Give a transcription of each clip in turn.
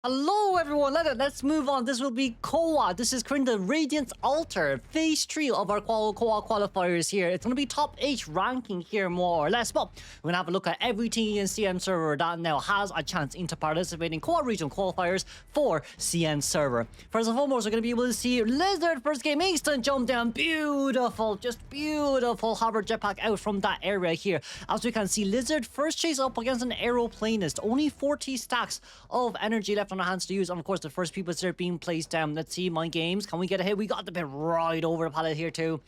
Hello everyone, let's move on. This will be COA. This is currently the Radiant Altar, phase 3 of our COA qualifiers here. It's going to be top 8 ranking here more or less, but we're going to have a look at every team in CN server that now has a chance into participating COA Regional Qualifiers for CN server. First and foremost, we're going to be able to see Lizard first game, instant jump down, beautiful, just beautiful hover jetpack out from that area here. As we can see, Lizard first chase up against an aeroplanist, only 40 stacks of energy left on our hands to use, and of course the first people start being placed down. Let's see, mind games, can we get a hit? We got the bit right over the pallet here too.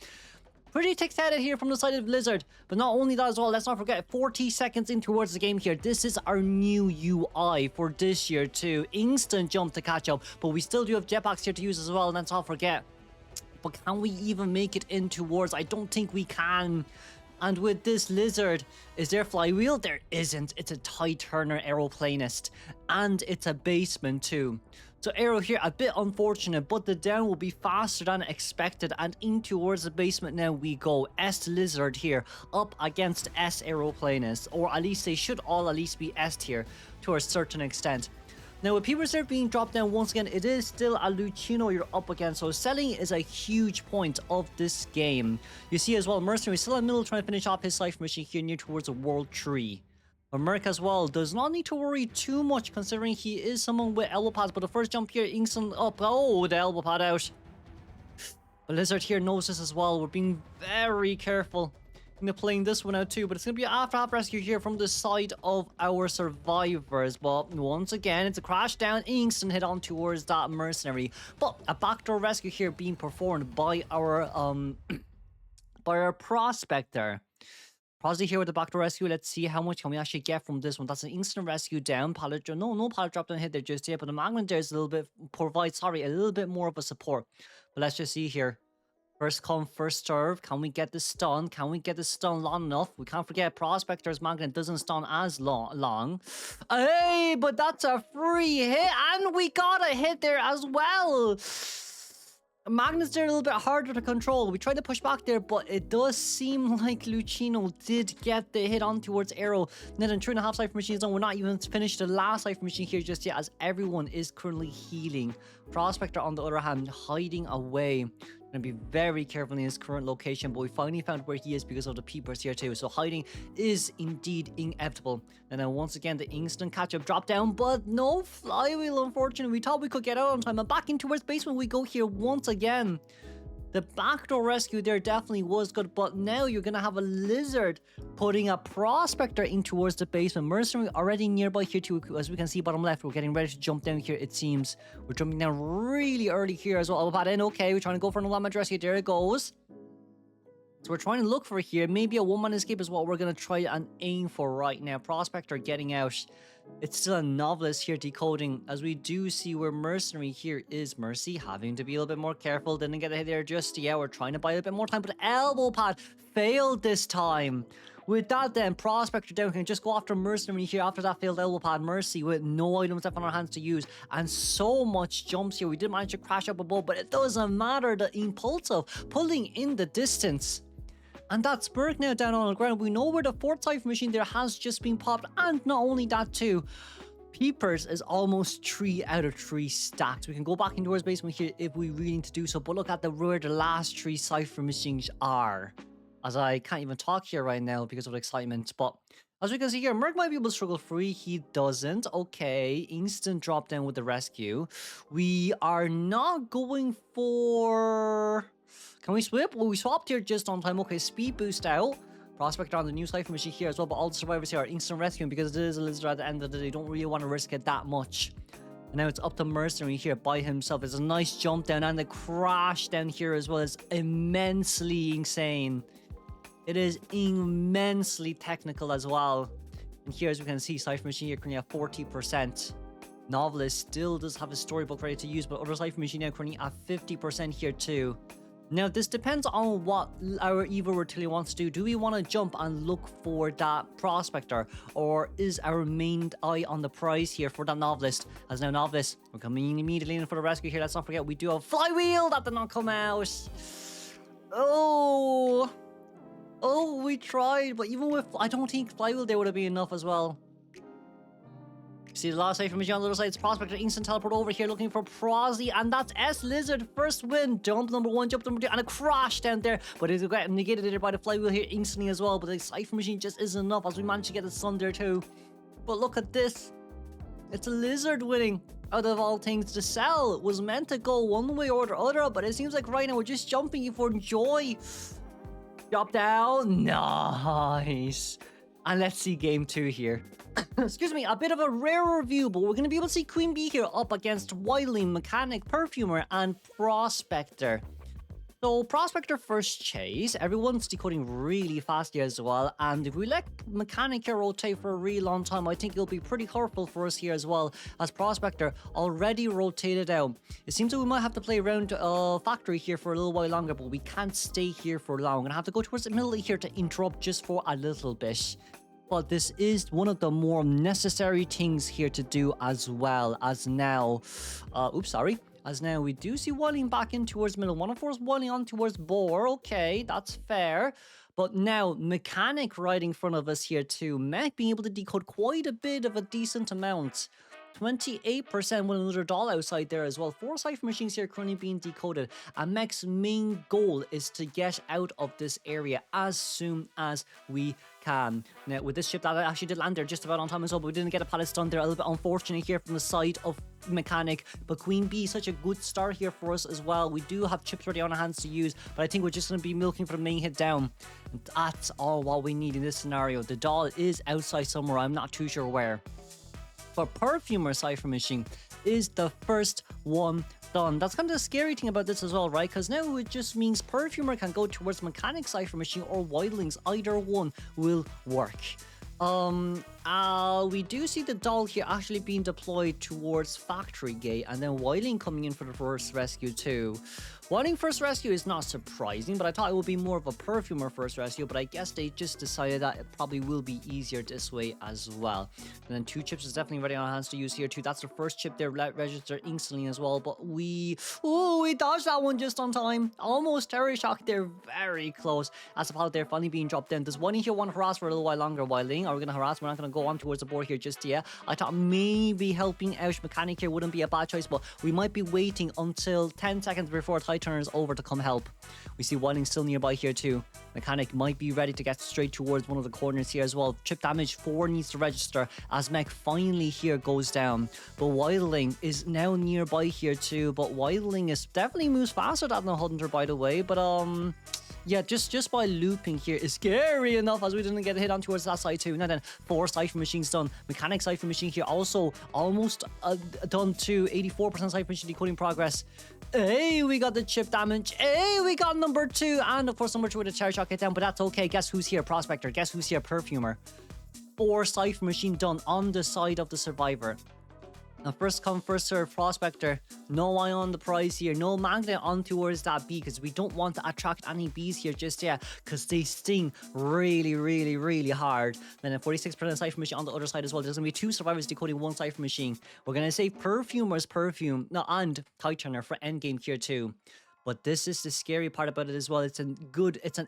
Pretty tick-headed here from the side of Blizzard, but not only that as well, let's not forget 40 seconds in towards the game here. This is our new UI for this year too. Instant jump to catch up, but we still do have jetpacks here to use as well, and let's not forget. But can we even make it in towards? I don't think we can. And with this Lizard, is there flywheel? There isn't. It's a TIE Turner aeroplanist. And it's a basement too. So aero here, a bit unfortunate, but the down will be faster than expected. And in towards the basement now we go. S Lizard here, up against S aeroplanist. Or at least they should all at least be S tier to a certain extent. Now, with people start being dropped down once again, it is still a Lucino you're up against, so selling is a huge point of this game. You see as well, Mercenary still in the middle trying to finish off his Cypher Machine here near towards a World Tree. But Merc as well does not need to worry too much considering he is someone with elbow pads, but the first jump here, instant up, oh, the elbow pad out. But Lizard here knows this as well, we're being very careful. Playing this one out too, but it's going to be an after-half rescue here from the side of our survivors. But once again, it's a crash down, instant hit on towards that mercenary. But a backdoor rescue here being performed by our prospector. Prosy here with the backdoor rescue. Let's see how much can we actually get from this one. That's an instant rescue down. Pallet drop, no pallet drop down hit there just yet, but the magnet there is a little bit a little bit more of a support. But let's just see here. First come, first serve. Can we get the stun? Can we get the stun long enough? We can't forget Prospector's magnet doesn't stun as long. Hey, but that's a free hit. And we got a hit there as well. Magnets there a little bit harder to control. We tried to push back there, but it does seem like Lucino did get the hit on towards Aero. Then 2.5 Cypher Machines done. We're not even finished the last Cypher Machine here just yet, as everyone is currently healing. Prospector, on the other hand, hiding away. Gonna be very careful in his current location, but we finally found where he is because of the peepers here too. So hiding is indeed inevitable. And then once again, the instant catch-up drop down, but no flywheel, unfortunately. We thought we could get out on time, and back in towards basement we go here once again. The backdoor rescue there definitely was good, but now you're going to have a Lizard putting a Prospector in towards the basement. Mercenary already nearby here too, as we can see bottom left. We're getting ready to jump down here, it seems. We're jumping down really early here as well. Pad in, okay, we're trying to go for an one-man rescue. There it goes. So we're trying to look for here. Maybe a one-man escape is what we're going to try and aim for right now. Prospector getting out. It's still a Novelist here decoding, as we do see where Mercenary here is. Mercy having to be a little bit more careful. Didn't get a hit there just yet. We're trying to buy a little bit more time, but elbow pad failed this time. With that then, Prospector down can just go after Mercenary here after that failed elbow pad. Mercy with no items left on our hands to use, and so much jumps here. We did manage to crash up above, but it doesn't matter. The impulse of pulling in the distance. And that's Berg now down on the ground. We know where the 4th Cypher Machine there has just been popped. And not only that too, Peepers is almost 3 out of 3 stacked. We can go back into our basement here if we really need to do so. But look at where the last 3 Cypher Machines are. As I can't even talk here right now because of excitement. But as we can see here, Merc might be able to struggle free. He doesn't. Okay, instant drop down with the rescue. We are not going for... Can we swap? Well, we swapped here just on time. Okay, speed boost out. Prospector on the new Cypher Machine here as well, but all the survivors here are instant rescuing because it is a Lizard at the end of the day. They don't really want to risk it that much. And now it's up to Mercenary here by himself. It's a nice jump down, and the crash down here as well is immensely insane. It is immensely technical as well. And here, as we can see, Cypher Machine here currently at 40%. Novelist still does have a storybook ready to use, but other Cypher Machine now currently at 50% here too. Now, this depends on what our evil Reptilian wants to do. Do we want to jump and look for that Prospector? Or is our main eye on the prize here for that Novelist? As now Novelist, we're coming immediately in for the rescue here. Let's not forget, we do have Flywheel. That did not come out. Oh, we tried. But even with, I don't think Flywheel there would have been enough as well. See the last side from Machine on the other side. It's Prospector instant teleport over here looking for Prosy, and that's S Lizard. First win. Jump number 1, jump number 2, and a crash down there. But it got negated there by the flywheel here instantly as well. But the Cypher Machine just isn't enough as we managed to get the Sun there too. But look at this. It's a Lizard winning. Out of all things, the Cell was meant to go one way or the other, but it seems like right now we're just jumping for joy. Drop down. Nice. And let's see game 2 here. Excuse me, a bit of a rarer view, but we're going to be able to see Queen Bee here up against Wildling, Mechanic, Perfumer, and Prospector. So Prospector first chase, everyone's decoding really fast here as well, and if we let Mechanic here rotate for a really long time, I think it'll be pretty colorful for us here as well, as Prospector already rotated out. It seems that we might have to play around Factory here for a little while longer, but we can't stay here for long. I'm gonna have to go towards the middle here to interrupt just for a little bit. But this is one of the more necessary things here to do as well, as now, as now we do see Wildling back in towards middle. Want to force Wildling on towards Boar. Okay, that's fair. But now Mechanic right in front of us here too. Mech being able to decode quite a bit of a decent amount. 28% with another doll outside there as well. 4 Cypher Machines here currently being decoded. And Mech's main goal is to get out of this area as soon as we can. Now, with this ship that actually did land there just about on time as well, but we didn't get a pallet stun there. A little bit unfortunate here from the side of Mechanic. But Queen Bee, such a good start here for us as well. We do have chips ready on our hands to use, but I think we're just going to be milking for the main hit down. And that's all what we need in this scenario. The doll is outside somewhere. I'm not too sure where. For Perfumer Cypher Machine is the first one done. That's kind of the scary thing about this as well, right? Because now it just means Perfumer can go towards Mechanic Cypher Machine or Wildlings. Either one will work. We do see the doll here actually being deployed towards Factory Gate, and then Wildling coming in for the first rescue too. Wildling first rescue is not surprising, but I thought it would be more of a Perfumer first rescue, but I guess they just decided that it probably will be easier this way as well. And then 2 chips is definitely ready on our hands to use here too. That's the first chip there registered instantly as well, but we dodged that one just on time. Almost Terror Shock there, very close. As the pallet there finally being dropped down. Does Wildling here want to harass for a little while longer, Wildling? Are we going to harass? We're not going to go on towards the board here just yet. I thought maybe helping out Mechanic here wouldn't be a bad choice, but we might be waiting until 10 seconds before Tide turns over to come help. We see Wildling still nearby here too. Mechanic might be ready to get straight towards one of the corners here as well. Chip damage 4 needs to register as Mech finally here goes down. But Wildling is now nearby here too. But Wildling is definitely moves faster than the Hunter, by the way. But yeah, just by looping here is scary enough as we didn't get a hit on towards that side too. Now then, 4 Cypher Machines done. Mechanic Cypher Machine here also almost done to 84% Cypher Machine decoding progress. Hey, we got the chip damage. Hey, we got number 2. And of course, number 2 with a Terror Shock hit down, but that's okay. Guess who's here? Prospector. Guess who's here? Perfumer. 4 Cypher Machine done on the side of the survivor. Now, first come, first serve, Prospector. No eye on the prize here. No magnet on towards that bee because we don't want to attract any bees here just yet because they sting really, really, really hard. Then a 46% Cypher Machine on the other side as well. There's going to be 2 survivors decoding 1 Cypher Machine. We're going to say Perfumer's Perfume. No, and Tide Turner for endgame here too. But this is the scary part about it as well. It's an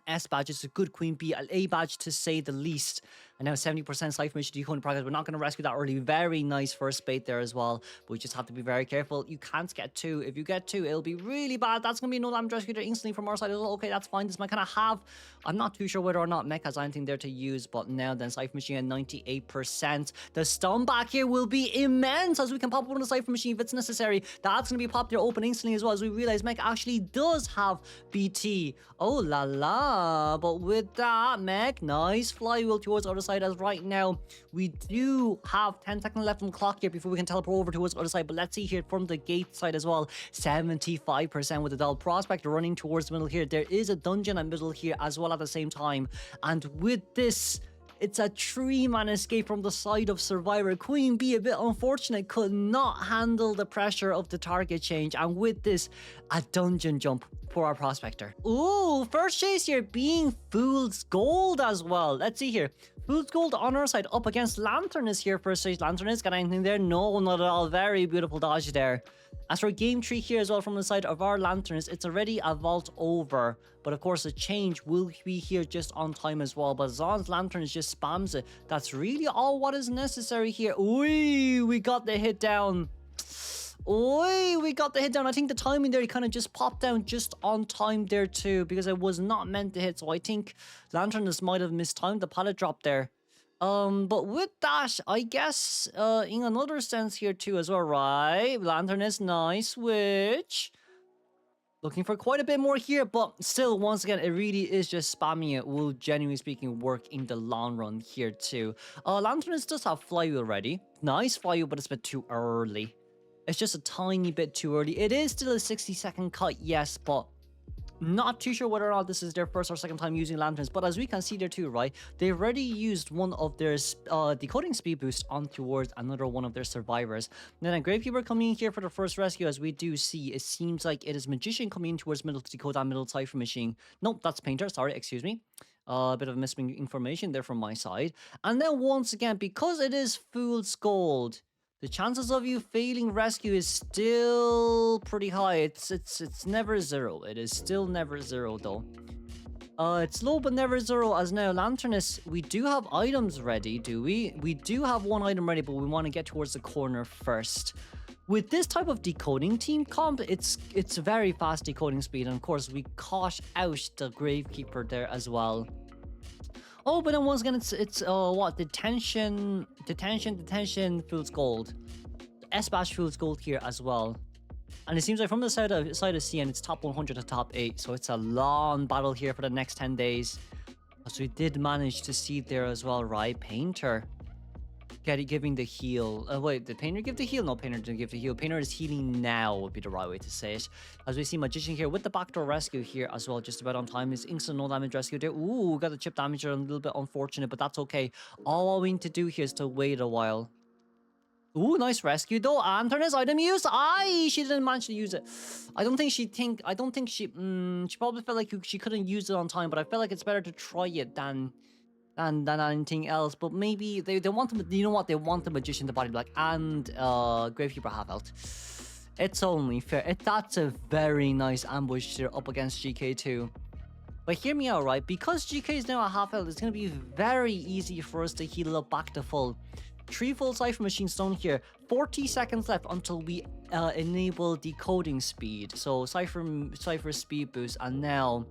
S badge. It's a good Queen Bee, an A badge to say the least. And now 70% Cypher Mission decoding progress. We're not going to rescue that early. Very nice first bait there as well. But we just have to be very careful. You can't get 2. If you get 2, it'll be really bad. That's going to be no damage rescue there instantly from our side. Okay, that's fine. This might kind of have... I'm not too sure whether or not Mech has anything there to use. But now then, Cypher Machine at 98%. The stun back here will be immense as we can pop up on the Cypher Machine if it's necessary. That's going to be popped there open instantly as well as we realize Mech actually does have BT. Oh la la. But with that, Mech, nice flywheel towards the other side as right now we do have 10 seconds left on the clock here before we can teleport over towards the other side. But let's see here from the gate side as well, 75% with the doll. Prospector running towards the middle here. There is a dungeon in the middle here as well at the same time, and with this it's a 3-man escape from the side of Survivor. Queen Bee, a bit unfortunate, could not handle the pressure of the target change. And with this, a dungeon jump for our Prospector. Ooh, first chase here being Fool's Gold as well. Let's see here. Fool's Gold on our side up against Lantern is here. First chase, Lantern is got anything there? No, not at all. Very beautiful dodge there. As for game tree here as well from the side of our lanterns, it's already a vault over. But of course, the change will be here just on time as well. But Zon's lanterns just spams it. That's really all what is necessary here. Ooh, we got the hit down. Oi, we got the hit down. I think the timing there, he kind of just popped down just on time there too, because it was not meant to hit. So I think Lanternus might have mistimed the pallet drop there. But with that, I guess, in another sense here too as well, right? Lantern is nice, which... Looking for quite a bit more here, but still, once again, it really is just spamming it will, genuinely speaking, work in the long run here too. Lanternus does have flywheel ready. Nice flywheel, but it's a bit too early. It's just a tiny bit too early. It is still a 60-second cut, yes, but not too sure whether or not this is their first or second time using lanterns. But as we can see there too, right, they've already used one of their decoding speed boost on towards another one of their survivors. And then a Gravekeeper coming in here for the first rescue. As we do see, it seems like it is Magician coming in towards middle to decode that middle Cypher machine. Nope, that's Painter, sorry, excuse me. A bit of missing information there from my side. And then once again, because it is Fool's Gold, the chances of you failing rescue is still pretty high. It's never zero. It is still never zero though. It's low but never zero. As now Lanternus, we do have items ready, do we? We do have one item ready, but we want to get towards the corner first. With this type of decoding team comp, it's very fast decoding speed, and of course we caught out the Gravekeeper there as well. Oh, but then once again, it's what? Detention, Fool's Gold. S-Bash Fool's Gold here as well. And it seems like from the side of CN, it's top 100 to top 8. So it's a long battle here for the next 10 days. So we did manage to see there as well, right? Painter. Giving the heal. Wait, did Painter give the heal? No, Painter didn't give the heal. Painter is healing now would be the right way to say it. As we see Magician here with the backdoor rescue here as well, just about on time. Is instant no damage rescue there. Ooh, got the chip damage there, a little bit unfortunate, but that's okay. All we need to do here is to wait a while. Ooh, nice rescue though. And turn his item use. Aye, she didn't manage to use it. I don't think she probably felt like she couldn't use it on time, but I feel like it's better to try it than anything else. But maybe they want them, you know what, they want the Magician, the body block, and Gravekeeper half health. It's only fair. That's a very nice ambush there up against GK2. But hear me out, right? Because GK is now at half health, it's going to be very easy for us to heal up back to full. 3 full Cypher Machines down here. 40 seconds left until we enable decoding speed. So Cypher speed boost, and now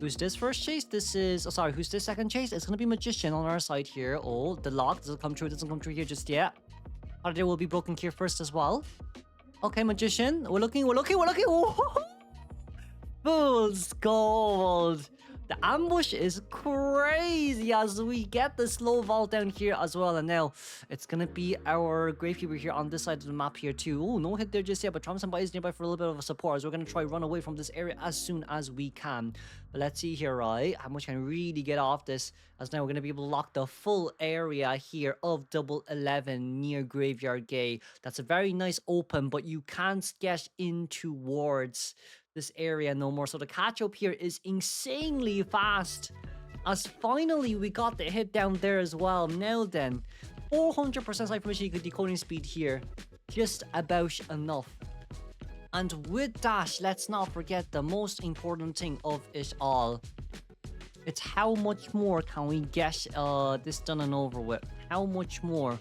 who's this first chase? This is... Oh, sorry, who's this second chase? It's going to be Magician on our side here. Oh, the lock doesn't come true. It doesn't come true here just yet. Holiday will be broken here first as well. Okay, Magician. We're looking. Fool's Gold. The ambush is crazy as we get the slow vault down here as well. And now it's going to be our Gravekeeper here on this side of the map here too. Oh, no hit there just yet, but Thomas and is nearby for a little bit of a support as we're going to try run away from this area as soon as we can. But let's see here, right? How much can we really get off this? As now we're going to be able to lock the full area here of double 11 near Graveyard Gate. That's a very nice open, but you can't get in towards this area no more. So the catch up here is insanely fast. As finally we got the hit down there as well. Now then, 400% Cypher Machine decoding speed here. Just about enough. And with that, let's not forget the most important thing of it all. It's how much more can we get this done and over with? How much more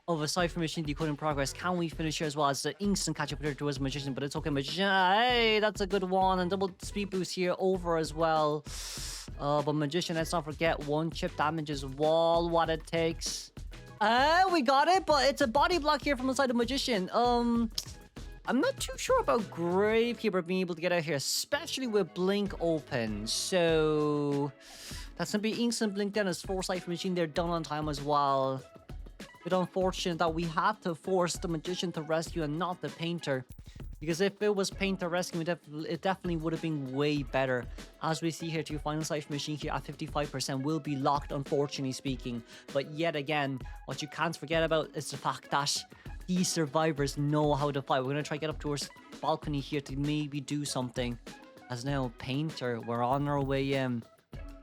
of a Cypher Machine decoding progress can we finish here as well as the instant catch up here towards Magician? But it's okay, Magician. Hey, that's a good one. And double speed boost here over as well. But Magician, let's not forget, 1 chip damage is all what it takes. We got it, but it's a body block here from the side of Magician. I'm not too sure about Gravekeeper being able to get out here, especially with Blink open. So that's gonna be instant Blink down as 4 Cypher Machine there done on time as well. Bit unfortunate that we had to force the Magician to rescue and not the Painter, because if it was Painter rescue, it definitely would have been way better. As we see here, to final Cypher Machine here at 55% will be locked, unfortunately speaking. But yet again, what you can't forget about is the fact that these survivors know how to fight. We're going to try to get up towards balcony here to maybe do something. As now Painter, we're on our way in.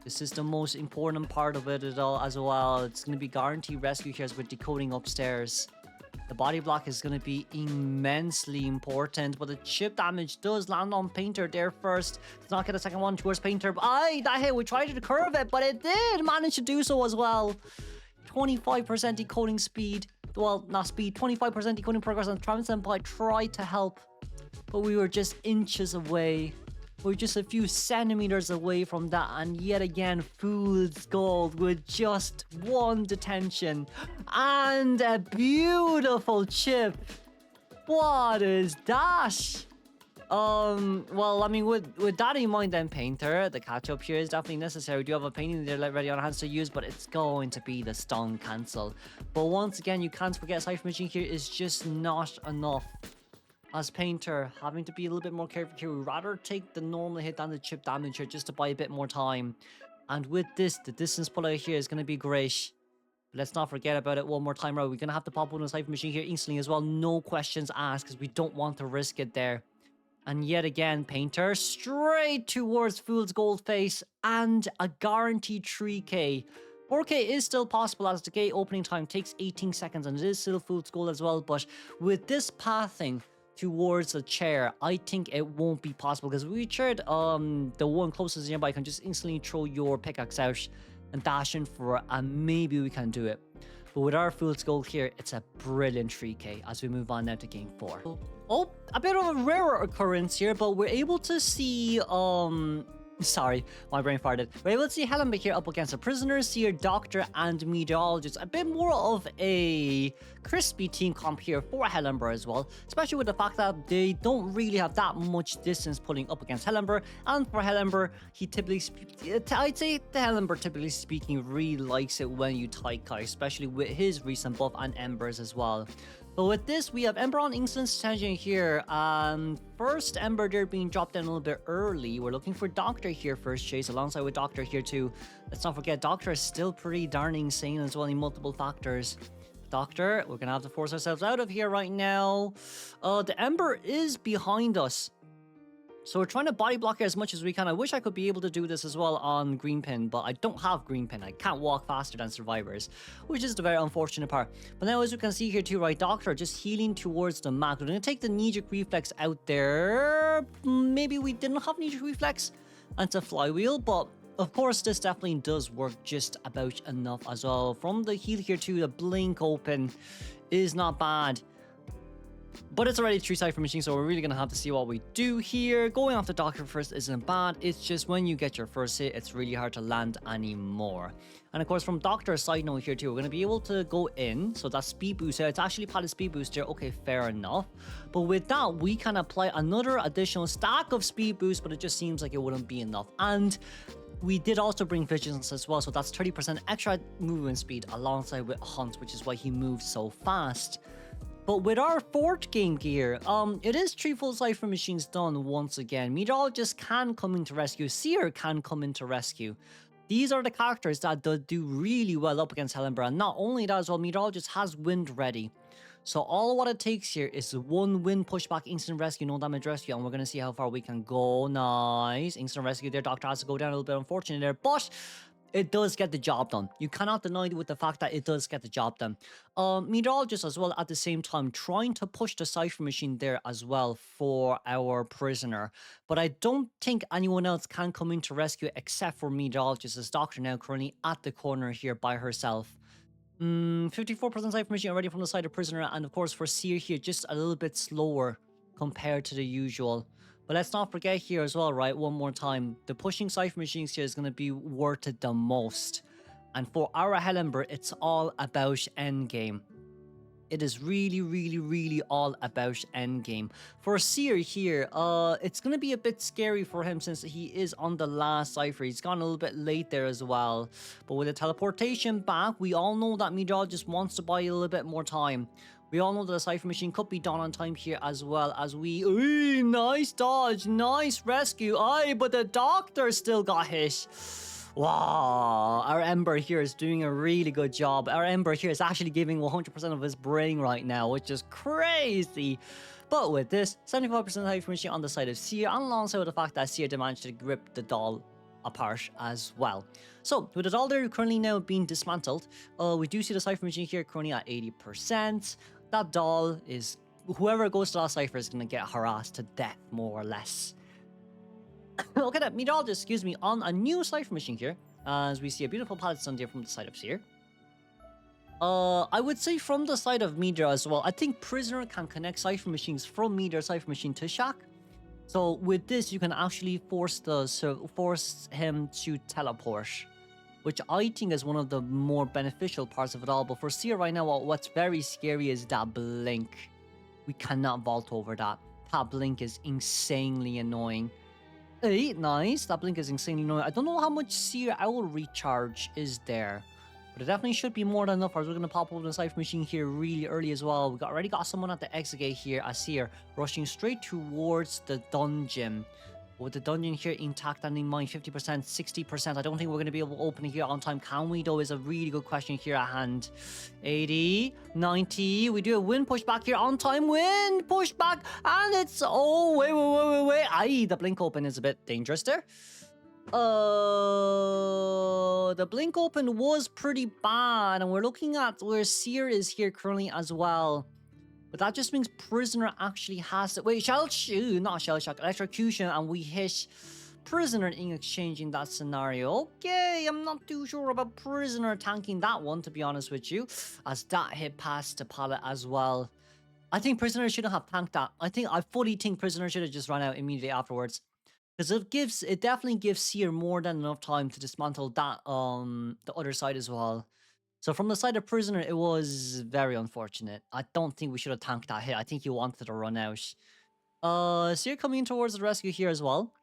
This is the most important part of it all as well. It's going to be guaranteed rescue here as we're decoding upstairs. The body block is going to be immensely important, but the chip damage does land on Painter there first. Does not get a second one towards Painter. Aye, that hit, we tried to curve it, but it did manage to do so as well. 25% decoding speed. Well, not speed, 25% decoding progress, and Travis Senpai tried to help, but we were just inches away. We're just a few centimeters away from that, and yet again, Fool's Gold with just one detention and a beautiful chip. What is that? Well, I mean, with that in mind then, Painter, the catch-up here is definitely necessary. We do have a painting there ready on hands to use, but it's going to be the stun cancel. But once again, you can't forget Cypher Machine here is just not enough. As Painter, having to be a little bit more careful here. We'd rather take the normal hit than the chip damage here just to buy a bit more time. And with this, the distance pull out here is going to be great. But let's not forget about it one more time, right? We're going to have to pop on a Cypher Machine here instantly as well. No questions asked, because we don't want to risk it there. And yet again, Painter straight towards Fool's Gold face and a guaranteed 3k. 4k is still possible as the gate opening time takes 18 seconds and it is still Fool's Gold as well. But with this pathing towards the chair, I think it won't be possible, because we shared the one closest nearby can just instantly throw your pickaxe out and dash in for it, and maybe we can do it. But with our Fool's Gold here, it's a brilliant 3k as we move on now to game 4. Oh, a bit of a rarer occurrence here, but we're able to see sorry, my brain farted. We're able to see Hermit here up against a prisoner, seer, doctor, and meteorologist. A bit more of a crispy team comp here for Hermit as well, especially with the fact that they don't really have that much distance pulling up against Hermit. And for Hermit, he typically, I'd say the Hermit typically speaking really likes it when you tight Kai, especially with his recent buff and Embers as well. But with this, we have Ember on Instant Detention here. First Ember there being dropped down a little bit early. We're looking for Doctor here first, Chase, alongside with Doctor here too. Let's not forget, Doctor is still pretty darn insane as well in multiple factors. Doctor, we're going to have to force ourselves out of here right now. The Ember is behind us. So we're trying to body block it as much as we can. I wish I could be able to do this as well on Green Pin, but I don't have Green Pin. I can't walk faster than survivors, which is the very unfortunate part. But now, as we can see here too, right, Doctor just healing towards the map. We're going to take the knee-jerk reflex out there. Maybe we didn't have knee-jerk reflex and it's a flywheel, but of course this definitely does work just about enough as well. From the heal here too, the blink open is not bad. But it's already 3 Cypher Machines, so we're really going to have to see what we do here. Going off the Doctor first isn't bad. It's just when you get your first hit, it's really hard to land anymore. And of course, from Doctor's side note here too, we're going to be able to go in. So that speed boost, it's actually padded speed booster. Okay, fair enough. But with that, we can apply another additional stack of speed boost, but it just seems like it wouldn't be enough. And we did also bring Vigilance as well, so that's 30% extra movement speed alongside with Hunt, which is why he moves so fast. But with our 4th game gear, it is 3 full Cypher Machines done once again. Meteorologist can come into rescue. Seer can come into rescue. These are the characters that do really well up against Hellenberg. And not only that as well, Meteorologist has wind ready. So all what it takes here is 1 wind pushback, instant rescue, no damage rescue. And we're going to see how far we can go. Nice. Instant rescue there. Doctor has to go down a little bit, unfortunate there. But it does get the job done. You cannot deny it with the fact that it does get the job done. Meteorologist as well at the same time trying to push the Cypher Machine there as well for our prisoner. But I don't think anyone else can come in to rescue except for Meteorologist, as Doctor now currently at the corner here by herself. 54% Cypher Machine already from the side of prisoner, and of course for Seer here just a little bit slower compared to the usual. But let's not forget here as well, right, one more time, the pushing Cypher Machines here is going to be worth it the most. And for our Hellenberg, it's all about endgame. It is really, really, really all about endgame. For Seer here, it's going to be a bit scary for him since he is on the last Cypher. He's gone a little bit late there as well. But with the teleportation back, we all know that Meteorologist wants to buy a little bit more time. We all know that the Cypher Machine could be done on time here as well as we... Ooh, nice dodge, nice rescue. Aye, but the Doctor still got hit. Wow, our Ember here is doing a really good job. Our Ember here is actually giving 100% of his brain right now, which is crazy. But with this, 75% Cypher Machine on the side of Seer, and alongside with the fact that Seer did manage to grip the doll apart as well. So, with the doll there currently now being dismantled, we do see the Cypher Machine here currently at 80%. that doll is... Whoever goes to that cipher is going to get harassed to death, more or less. Okay, that meteorologist, excuse me, on a new cipher machine here. As we see a beautiful palette sun there from the side of Seer. I would say from the side of Meteor as well. I think Prisoner can connect cipher machines from Meteor cipher machine to Shack. So with this, you can actually force him to teleport, which I think is one of the more beneficial parts of it all. But for Seer right now, what's very scary is that blink. We cannot vault over that. That blink is insanely annoying. Hey, nice. That blink is insanely annoying. I don't know how much Seer Owl recharge is there, but it definitely should be more than enough. We're going to pop over the cipher machine here really early as well. We already got someone at the exit gate here. I see her rushing straight towards the dungeon. With the dungeon here intact and in mind, 50%, 60%. I don't think we're going to be able to open it here on time. Can we, though, is a really good question here at hand. 80, 90. We do a wind push back here on time. Wind push back. And it's... Oh, wait. Aye, the blink open is a bit dangerous there. The blink open was pretty bad, and we're looking at where Seer is here currently as well. But that just means Prisoner actually has to... Wait, not Shell Shock, Electrocution, and we hit Prisoner in exchange in that scenario. Okay, I'm not too sure about Prisoner tanking that one, to be honest with you, as that hit past the pallet as well. I think Prisoner shouldn't have tanked that. I fully think Prisoner should have just run out immediately afterwards. Because it definitely gives Seer more than enough time to dismantle that the other side as well. So from the side of Prisoner, it was very unfortunate. I don't think we should have tanked that hit. I think he wanted to run out. Seer coming in towards the rescue here as well.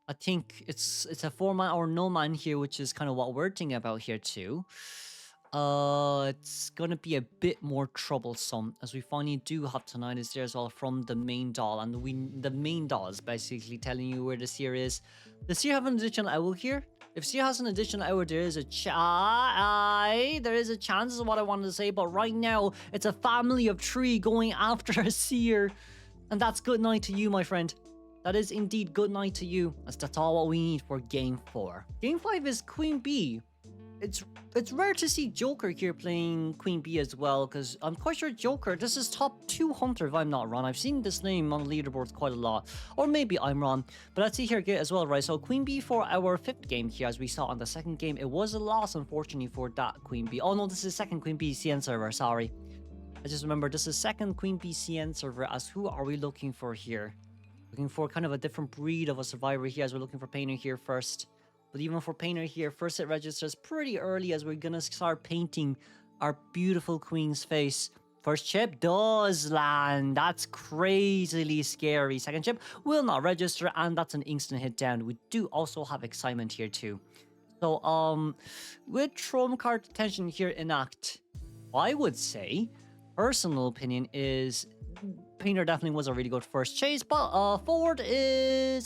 I think it's a 4-man or no man here, which is kind of what we're thinking about here too. It's gonna be a bit more troublesome as we finally do have Tinnitus there as well from the main doll, and the main doll is basically telling you where the Seer is. Does Seer have an additional owl here? If Seer has an additional owl, there is a chance is what I wanted to say, but right now it's a family of 3 going after a Seer, and that's good night to you, my friend. That is indeed good night to you, as that's all what we need for Game 4. Game 5 is Queen Bee. It's rare to see Joker here playing Queen Bee as well, because I'm quite sure Joker, this is top 2 hunter if I'm not wrong. I've seen this name on leaderboards quite a lot, or maybe I'm wrong, but let's see here as well, right? So Queen Bee for our 5th game here, as we saw on the 2nd game, it was a loss unfortunately for that Queen Bee. Oh no, this is 2nd Queen Bee CN server, sorry. I just remember this is 2nd Queen Bee CN server, as who are we looking for here? Looking for kind of a different breed of a survivor here, as we're looking for Painter here first. But even for Painter here, first it registers pretty early as we're gonna start painting our beautiful queen's face. First chip does land. That's crazily scary. Second chip will not register, and that's an instant hit down. We do also have excitement here too. So with Trump card detention here in act, I would say, personal opinion is Painter definitely was a really good first chase, but Ford misses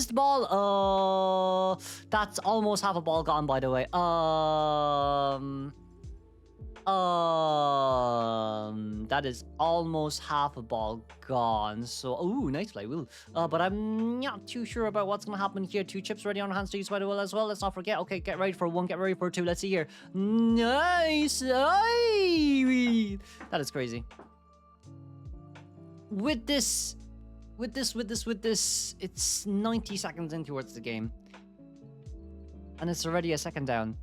the ball. That's almost half a ball gone, by the way. That is almost half a ball gone. So, ooh, nice play, Will. But I'm not too sure about what's gonna happen here. 2 chips ready on hands to use by the Will as well. Let's not forget. Okay, get ready for 1, get ready for 2. Let's see here. Nice. Aye. That is crazy. With this, it's 90 seconds in towards the game. And it's already a 2nd down.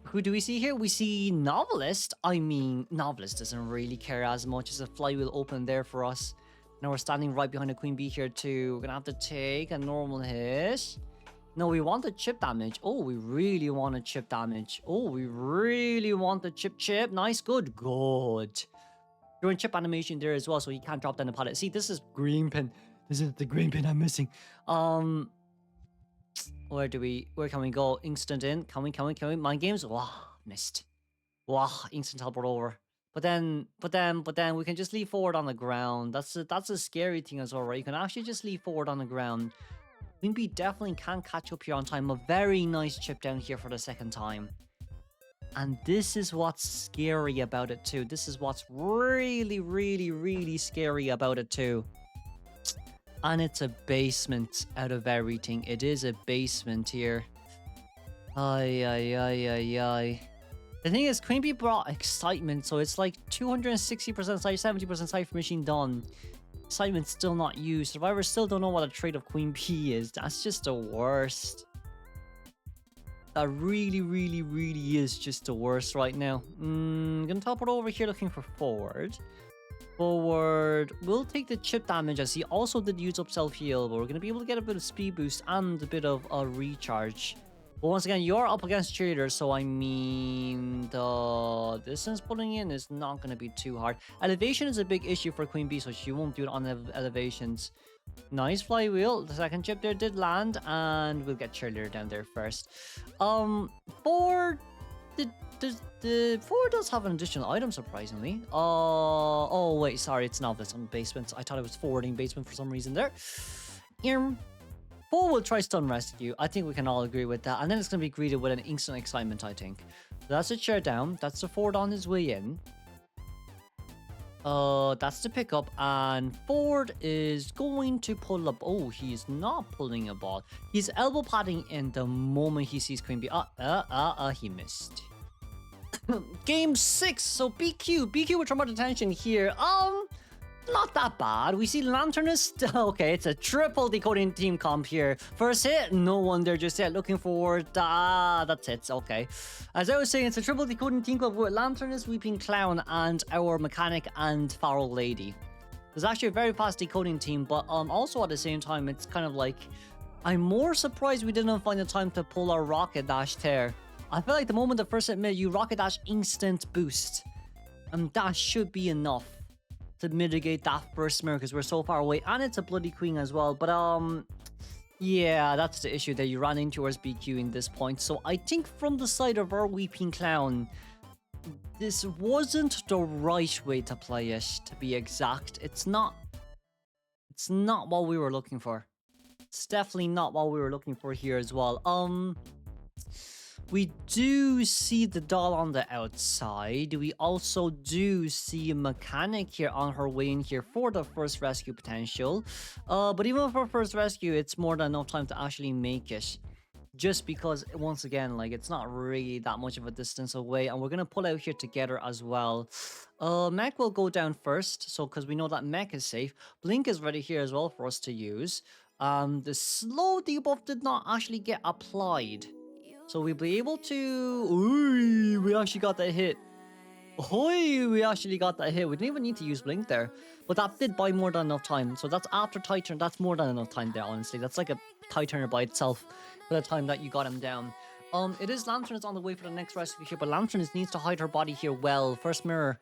Who do we see here? We see Novelist. I mean, Novelist doesn't really care as much as a flywheel open there for us. Now we're standing right behind the Queen Bee here too. We're gonna have to take a normal hit. No, we want the chip damage. Oh, we really want a chip damage. Oh, we really want the chip. Nice, good. Doing chip animation there as well, so he can't drop down the pallet. See, this is green pin. This is the green pin I'm missing. Where can we go? Instant in. Can we? Mind games? Wow, missed. Wow, instant teleport over. But then we can just leave forward on the ground. That's a scary thing as well, right? You can actually just leave forward on the ground. Queen Bee definitely can catch up here on time. A very nice chip down here for the 2nd time. And this is what's scary about it too. This is what's really scary about it too. And it's a basement out of everything. It is a basement here. Aye. The thing is, Queen Bee brought excitement, so it's like 260% 70% Cypher Machine done. Excitement still not used. Survivors still don't know what a trait of Queen Bee is. That's just the worst. That really, really, really is just the worst right now. Gonna teleport over here looking for forward. Forward. We'll take the chip damage as he also did use up self-heal, but we're gonna be able to get a bit of speed boost and a bit of a recharge. But once again, you're up against cheerleaders, so I mean, the distance pulling in is not going to be too hard. Elevation is a big issue for Queen Bee, so she won't do it on elevations. Nice flywheel. The second chip there did land, and we'll get cheerleader down there first. Four, the four does have an additional item, surprisingly. Oh wait, sorry, it's novice on basement. I thought it was forwarding basement for some reason there. 4 will try stun rescue. I think we can all agree with that. And then it's going to be greeted with an instant excitement, I think. So that's a chair down. That's the Ford on his way in. That's the pickup. And Ford is going to pull up. Oh, he's not pulling a ball. He's elbow padding in the moment he sees Queen Bee. He missed. Game 6. So BQ with more attention here. Not that bad. We see Lanternist. Okay, it's a triple decoding team comp here. First hit, no one there just yet. Looking forward. That's it. Okay. As I was saying, it's a triple decoding team comp with Lanternist, Weeping Clown, and our Mechanic and Feral Lady. There's actually a very fast decoding team, but also at the same time, it's kind of like, I'm more surprised we didn't find the time to pull our Rocket Dash there. I feel like the moment the first hit mid, you Rocket Dash instant boost. And that should be enough to mitigate that first mirror because we're so far away, and it's a bloody queen as well. But yeah, that's the issue that you ran into as BQ in this point. So I think from the side of our Weeping Clown, this wasn't the right way to play it, to be exact. It's not what we were looking for. It's definitely not what we were looking for here as well. We do see the doll on the outside. We also do see a Mechanic here on her way in here for the first rescue potential. But even for first rescue, it's more than enough time to actually make it. Just because, once again, like, it's not really that much of a distance away. And we're going to pull out here together as well. Mech will go down first, so because we know that Mech is safe. Blink is ready here as well for us to use. The slow debuff did not actually get applied. So we'll be able to... Ooh, we actually got that hit. Oi, we actually got that hit. We didn't even need to use Blink there. But that did buy more than enough time. So that's after Titan. That's more than enough time there, honestly. That's like a Titan by itself for the time that you got him down. It is Lantern is on the way for the next rescue here. But Lantern needs to hide her body here well. First mirror.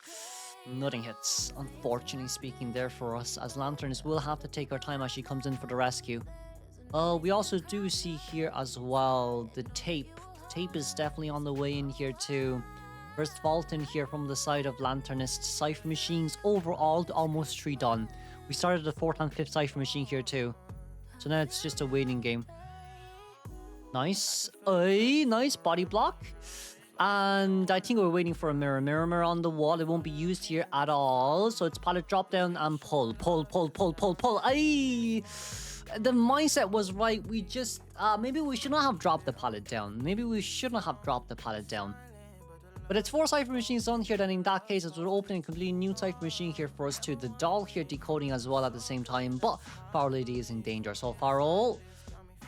Nothing hits, unfortunately speaking, there for us. As Lantern will have to take her time as she comes in for the rescue. We also do see here as well the tape. Tape is definitely on the way in here too. First vault in here from the side of Lanternist. Cypher machines overall almost 3 done. We started the 4th and 5th Cypher machine here too. So now it's just a waiting game. Nice. Nice body block. And I think we're waiting for a mirror. Mirror on the wall. It won't be used here at all. So it's pallet drop down and pull. Aye. The mindset was right. We just maybe we should not have dropped the pallet down. Maybe we shouldn't have dropped the pallet down. But it's 4 Cypher machines on here. Then in that case, it's opening a completely new Cypher machine here for us too. The doll here decoding as well at the same time. But Feral Lady is in danger. So Feral,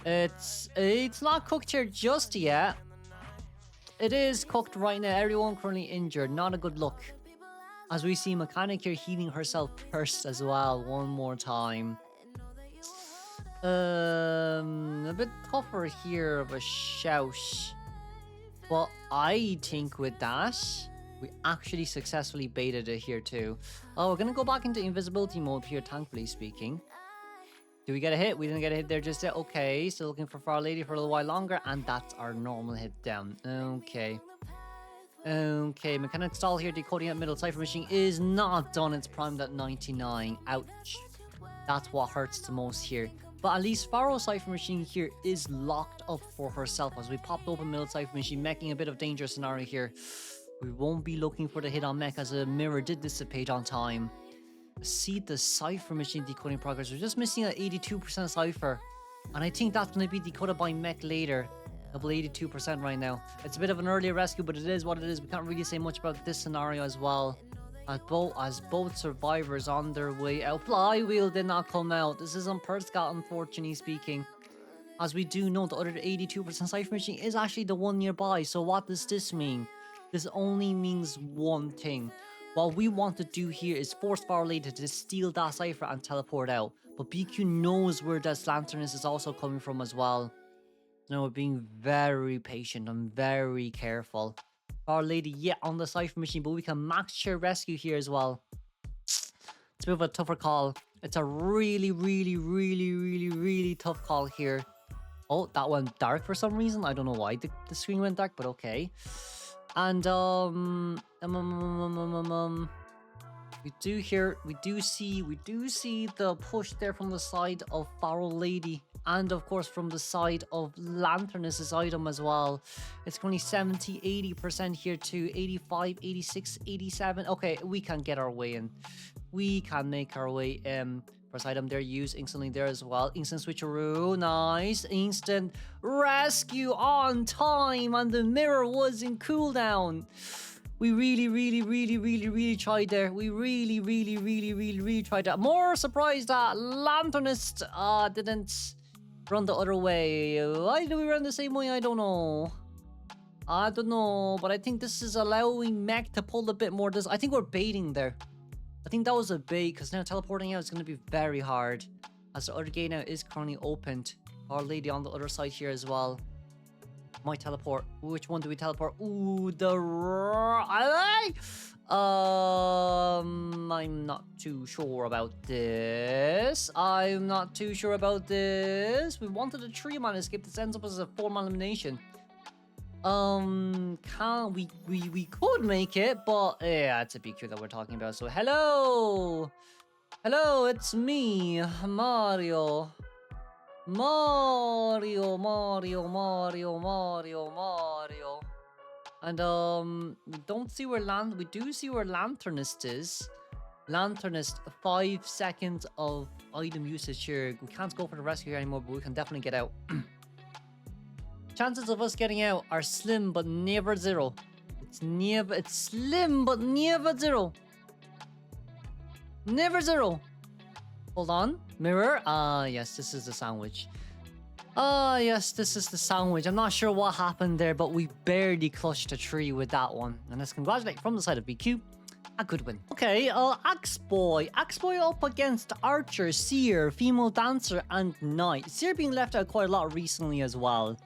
it's not cooked here just yet. It is cooked right now. Everyone currently injured. Not a good look. As we see Mechanic here healing herself first as well. One more time. A bit tougher here of a shout. But I think with that, we actually successfully baited it here too. Oh, we're gonna go back into invisibility mode here, thankfully speaking. Do we get a hit? We didn't get a hit there just yet. Okay, still looking for Feral Lady for a little while longer, and that's our normal hit down. Okay. Mechanic stall here, decoding at middle. Cypher machine is not done. It's primed at 99. Ouch. That's what hurts the most here. But at least Feral Cypher machine here is locked up for herself as we popped open middle Cypher machine, making a bit of danger scenario here. We won't be looking for the hit on Mech as a mirror did dissipate on time. See the Cypher machine decoding progress. We're just missing an 82% Cypher. And I think that's going to be decoded by Mech later. Double 82% right now. It's a bit of an early rescue, but it is what it is. We can't really say much about this scenario as well. As both survivors on their way out. Flywheel did not come out. This is on Perscott, unfortunately speaking. As we do know, the other 82% Cypher Machine is actually the one nearby. So what does this mean? This only means one thing. What we want to do here is force Far Lady to steal that Cypher and teleport out. But BQ knows where this Lanternus is also coming from as well. So we're being very patient and very careful. Our Lady, yeah, on the Cypher Machine, but we can max share rescue here as well. It's a bit of a tougher call. It's a really tough call here. Oh, that went dark for some reason. I don't know why the screen went dark, but okay. And we do see the push there from the side of Feral Lady, and of course from the side of Lanternus' item as well. It's only 70, 80% here too, 85, 86, 87. Okay, we can get our way in. We can make our way in. First item there, use instantly there as well. Instant switcheroo, nice. Instant rescue on time, and the mirror was in cooldown. We really tried there. We really tried that. More surprised that Lanternist didn't run the other way. Why do we run the same way? I don't know. But I think this is allowing Mech to pull a bit more. I think we're baiting there. I think that was a bait, because now teleporting out is going to be very hard, as the other gate now is currently opened. Our Lady on the other side here as well. Might teleport. Which one do we teleport? Ooh, I'm not too sure about this. We wanted a 3-man escape. This ends up as a 4-man elimination. We could make it, but yeah, it's a BQ that we're talking about. So hello, it's me, Mario. And we don't see where we do see where Lanternist is. Lanternist, 5 seconds of item usage here. We can't go for the rescue here anymore, but we can definitely get out. Chances of us getting out are slim but never zero. It's slim but never zero. Never zero. Hold on. Mirror. Yes, this is the sandwich. Yes, this is the sandwich. I'm not sure what happened there, but we barely clutched a tree with that one. And let's congratulate from the side of BQ. A good win. Okay, Axeboy. Axeboy up against Archer, Seer, Female Dancer, and Knight. Seer being left out quite a lot recently as well.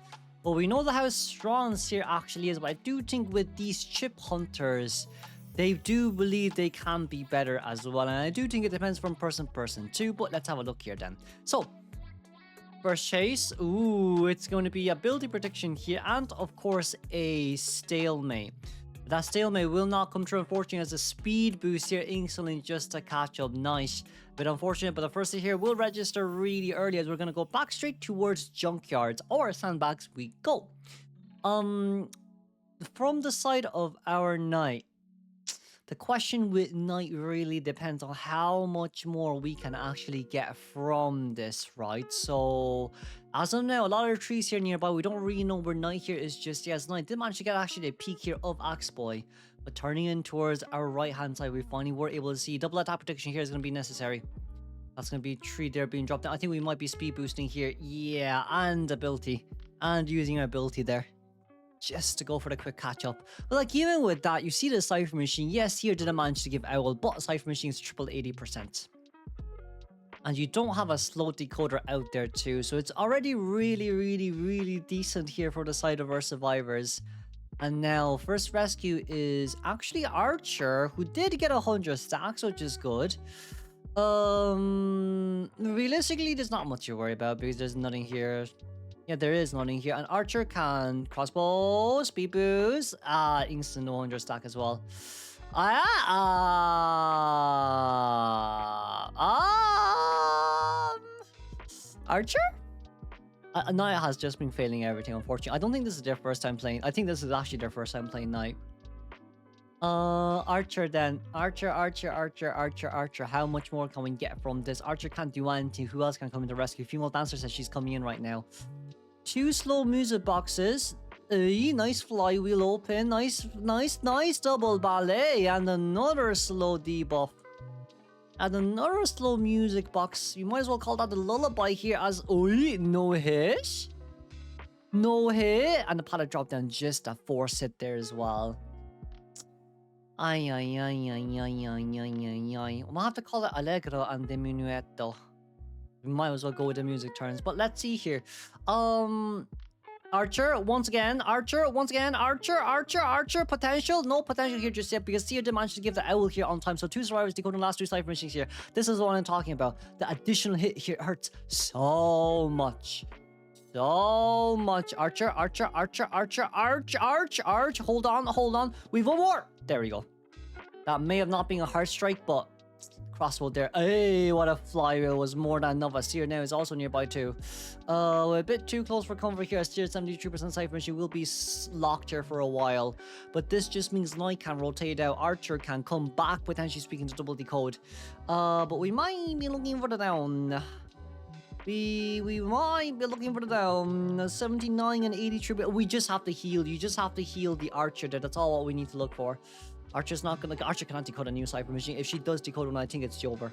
But we know how strong Seer actually is. But I do think with these chip hunters, they do believe they can be better as well. And I do think it depends from person to person too. But let's have a look here then. So, first chase. Ooh, it's going to be ability prediction here. And of course, a stalemate. That stalemate will not come true, unfortunately, as a speed boost here instantly just to catch up. Nice. Bit unfortunate, but the first hit here will register really early, as we're going to go back straight towards junkyards or sandbags we go. From the side of our Knight, the question with Knight really depends on how much more we can actually get from this, right? So, as of now, a lot of the trees here nearby, we don't really know where Knight here is just yet. As Knight did manage to get actually a peek here of Axeboy, but turning in towards our right-hand side, we finally were able to see double attack protection here is going to be necessary. That's going to be 3 there being dropped down. I think we might be speed boosting here. Yeah, and ability. And using our ability there, just to go for the quick catch up. But like, even with that, you see the Cypher Machine. Yes, here didn't manage to give Owl, but Cypher Machine is triple 80%. And you don't have a slow decoder out there too. So it's already really decent here for the side of our survivors. And now, first rescue is actually Archer, who did get 100 stacks, which is good. Realistically, there's not much to worry about because there's nothing here. Yeah, there is nothing here. And Archer can crossbow, speed boost, instant 100 stack as well. Archer? Knight has just been failing everything, unfortunately. I don't think this is their first time playing. I think this is actually their first time playing Knight. Archer then. Archer. How much more can we get from this? Archer can't do anything. Who else can come in to rescue? Female Dancer says she's coming in right now. 2 slow music boxes. Nice flywheel open. Nice double ballet. And another slow debuff. And another slow music box. You might as well call that the lullaby here as no hit. No hit. And the pallet drop down just a force hit there as well. Ay. We'll have to call it Allegro and Diminuendo. We might as well go with the music turns. But let's see here. Archer once again. Archer. Potential. No potential here just yet because Seer did manage to give the owl here on time. So 2 survivors decoding the last 2 cipher machines here. This is what I'm talking about. The additional hit here hurts so much. So much. Archer. Hold on. We've one more. There we go. That may have not been a hard strike, but crossbow there. Hey, what a flywheel was more than enough. Seer now is also nearby too. A bit too close for comfort here. Seer 73% cipher machine will be locked here for a while. But this just means Knight can rotate out. Archer can come back, potentially speaking to double decode. But we might be looking for the down. We might be looking for the down. 79 and 83. But we just have to heal. You just have to heal the Archer there. That's all what we need to look for. Archer cannot decode a new cipher machine. If she does decode one, I think it's over.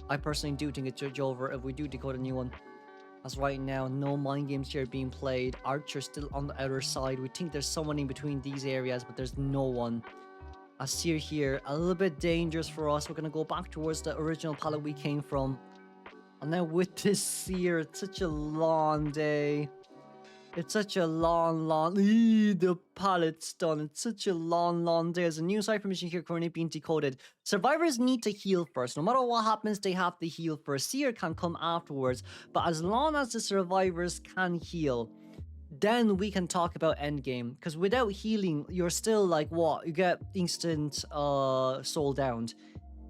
I personally do think it's over if we do decode a new one. As right now, no mind games here being played. Archer still on the outer side. We think there's someone in between these areas, but there's no one. Seer here, a little bit dangerous for us. We're going to go back towards the original pallet we came from. And now with this Seer, it's such a long day. It's such a long the pallet's done. It's such a long day. There's a new cipher machine here currently being decoded. Survivors need to heal first. No matter what happens, they have to heal first. Seer can come afterwards. But as long as the survivors can heal, then we can talk about endgame. Because without healing, you're still like, what? You get instant soul downed.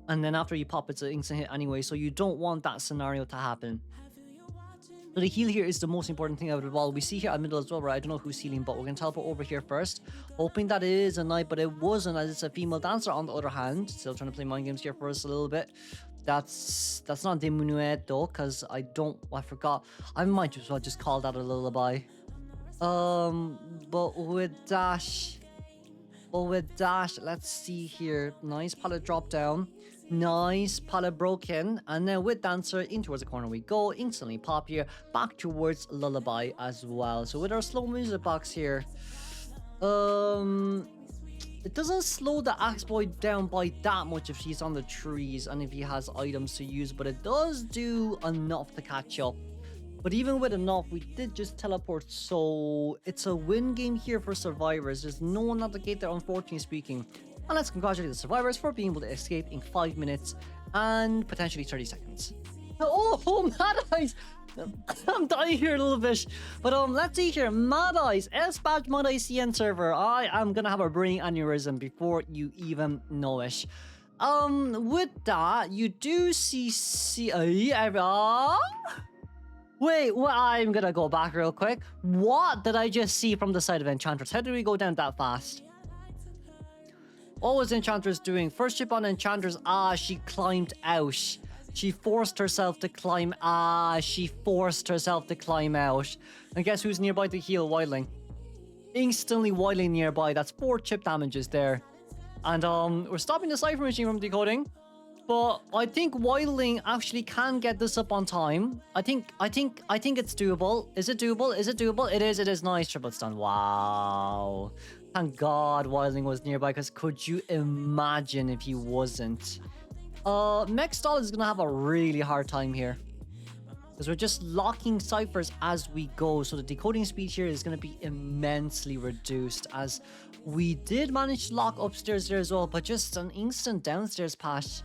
And then after you pop, it's an instant hit anyway. So you don't want that scenario to happen. So the heal here is the most important thing out of it all. We see here at middle as well, right? I don't know who's healing, but we're going to teleport over here first. Hoping that it is a knight, but it wasn't, as it's a female dancer on the other hand. Still trying to play mind games here for us a little bit. That's not Diminuet though, because I forgot. I might as well just call that a lullaby. But with dash, let's see here. Nice pallet drop down. Nice pallet broken, and then with dancer in towards the corner we go. Instantly pop here, back towards lullaby as well. So with our slow music box here, it doesn't slow the axe boy down by that much if he's on the trees and if he has items to use, but it does do enough to catch up. But even with enough, we did just teleport, so it's a win game here for survivors. There's no one at the gate there, unfortunately speaking. And let's congratulate the survivors for being able to escape in 5 minutes and potentially 30 seconds. Oh, Mad Eyes! I'm dying here a little bit. But let's see here. Mad Eyes, S-Badge Mad Eyes CN server. I am gonna have a brain aneurysm before you even know it. With that, you do see wait, well, I'm gonna go back real quick. What did I just see from the side of Enchantress? How did we go down that fast? What was Enchantress doing? First chip on Enchantress. She climbed out. She forced herself to climb. She forced herself to climb out. And guess who's nearby to heal? Wildling. Instantly Wildling nearby. That's 4 chip damages there. And we're stopping the cipher machine from decoding. But I think Wildling actually can get this up on time. I think it's doable. Is it doable? Is it doable? It is. Nice. Triple stun. Wow. Thank God Wildling was nearby, because could you imagine if he wasn't? Mexstall is gonna have a really hard time here, because we're just locking ciphers as we go, so the decoding speed here is gonna be immensely reduced, as we did manage to lock upstairs there as well, but just an instant downstairs pass,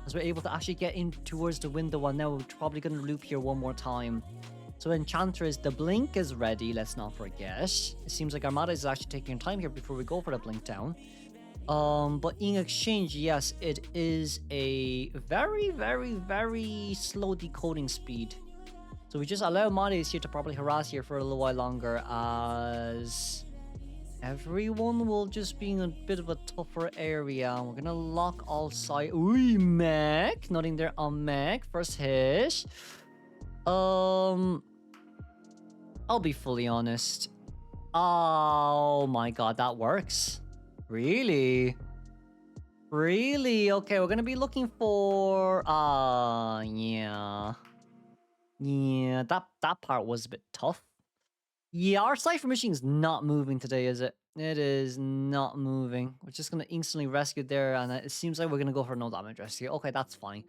as we're able to actually get in towards the window, and now we're probably gonna loop here one more time. So Enchantress, the blink is ready, let's not forget. It seems like Armada is actually taking time here before we go for the blink down. But in exchange, yes, it is a very slow decoding speed. So we just allow Mades here to probably harass here for a little while longer, as everyone will just be in a bit of a tougher area. We're gonna lock all sides. Ooh, mech! Nothing there on mech. First hit. I'll be fully honest. Oh my god, that works. Really? Really? Okay, we're gonna be looking for yeah. Yeah, that part was a bit tough. Yeah, our Cypher machine's not moving today, is it? It is not moving. We're just gonna instantly rescue there, and it seems like we're gonna go for no damage rescue. Okay, that's fine.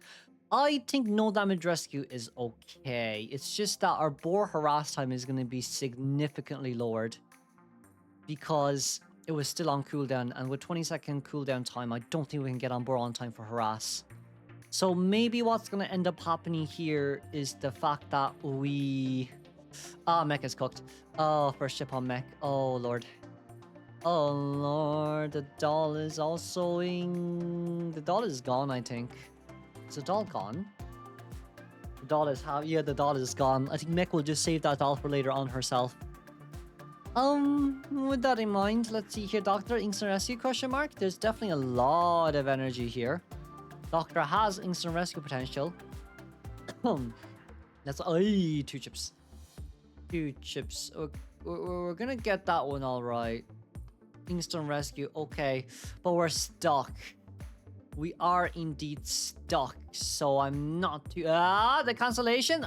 I think no damage rescue is okay. It's just that our boar harass time is gonna be significantly lowered because it was still on cooldown, and with 20-second cooldown time, I don't think we can get on board on time for harass. So maybe what's gonna end up happening here is the fact that we... mech is cooked. Oh, first ship on mech. Oh, lord. Oh, lord. The doll is also in... The doll is gone, I think. Is the doll gone? The doll is... Yeah, the doll is gone. I think mech will just save that doll for later on herself. With that in mind, let's see here. Doctor, instant rescue, question mark? There's definitely a lot of energy here. Doctor has instant rescue potential. That's... 2 chips. 2 chips. We're gonna get that one all right. Instant rescue, okay. But we're stuck. We are indeed stuck. So I'm not too... the cancellation?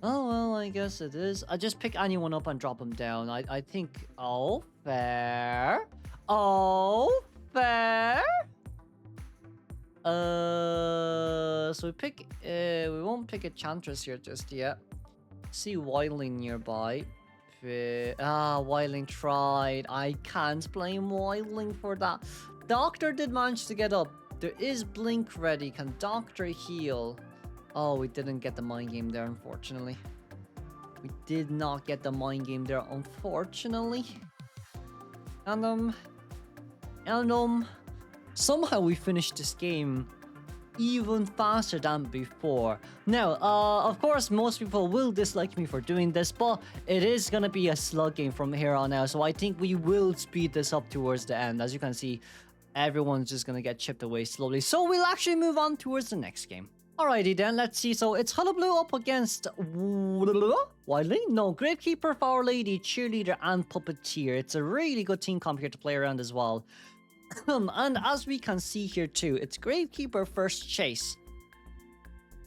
Oh, well, I guess it is. I just pick anyone up and drop them down. I think... Oh, fair. Oh, fair. So we pick... we won't pick Enchantress here just yet. See Wildling nearby. Wildling tried. I can't blame Wildling for that. Doctor did manage to get up. There is Blink ready. Can Doctor heal? Oh, we didn't get the mind game there, unfortunately. We did not get the mind game there, unfortunately. And somehow we finished this game even faster than before. Now, of course, most people will dislike me for doing this, but it is gonna be a slug game from here on out, so I think we will speed this up towards the end. As you can see, everyone's just gonna get chipped away slowly, so we'll actually move on towards the next game. Alrighty then, let's see. So it's Hullabaloo up against Wildling? No, Gravekeeper, Flower Lady, Cheerleader, and Puppeteer. It's a really good team comp here to play around as well. And as we can see here too, it's Gravekeeper First Chase.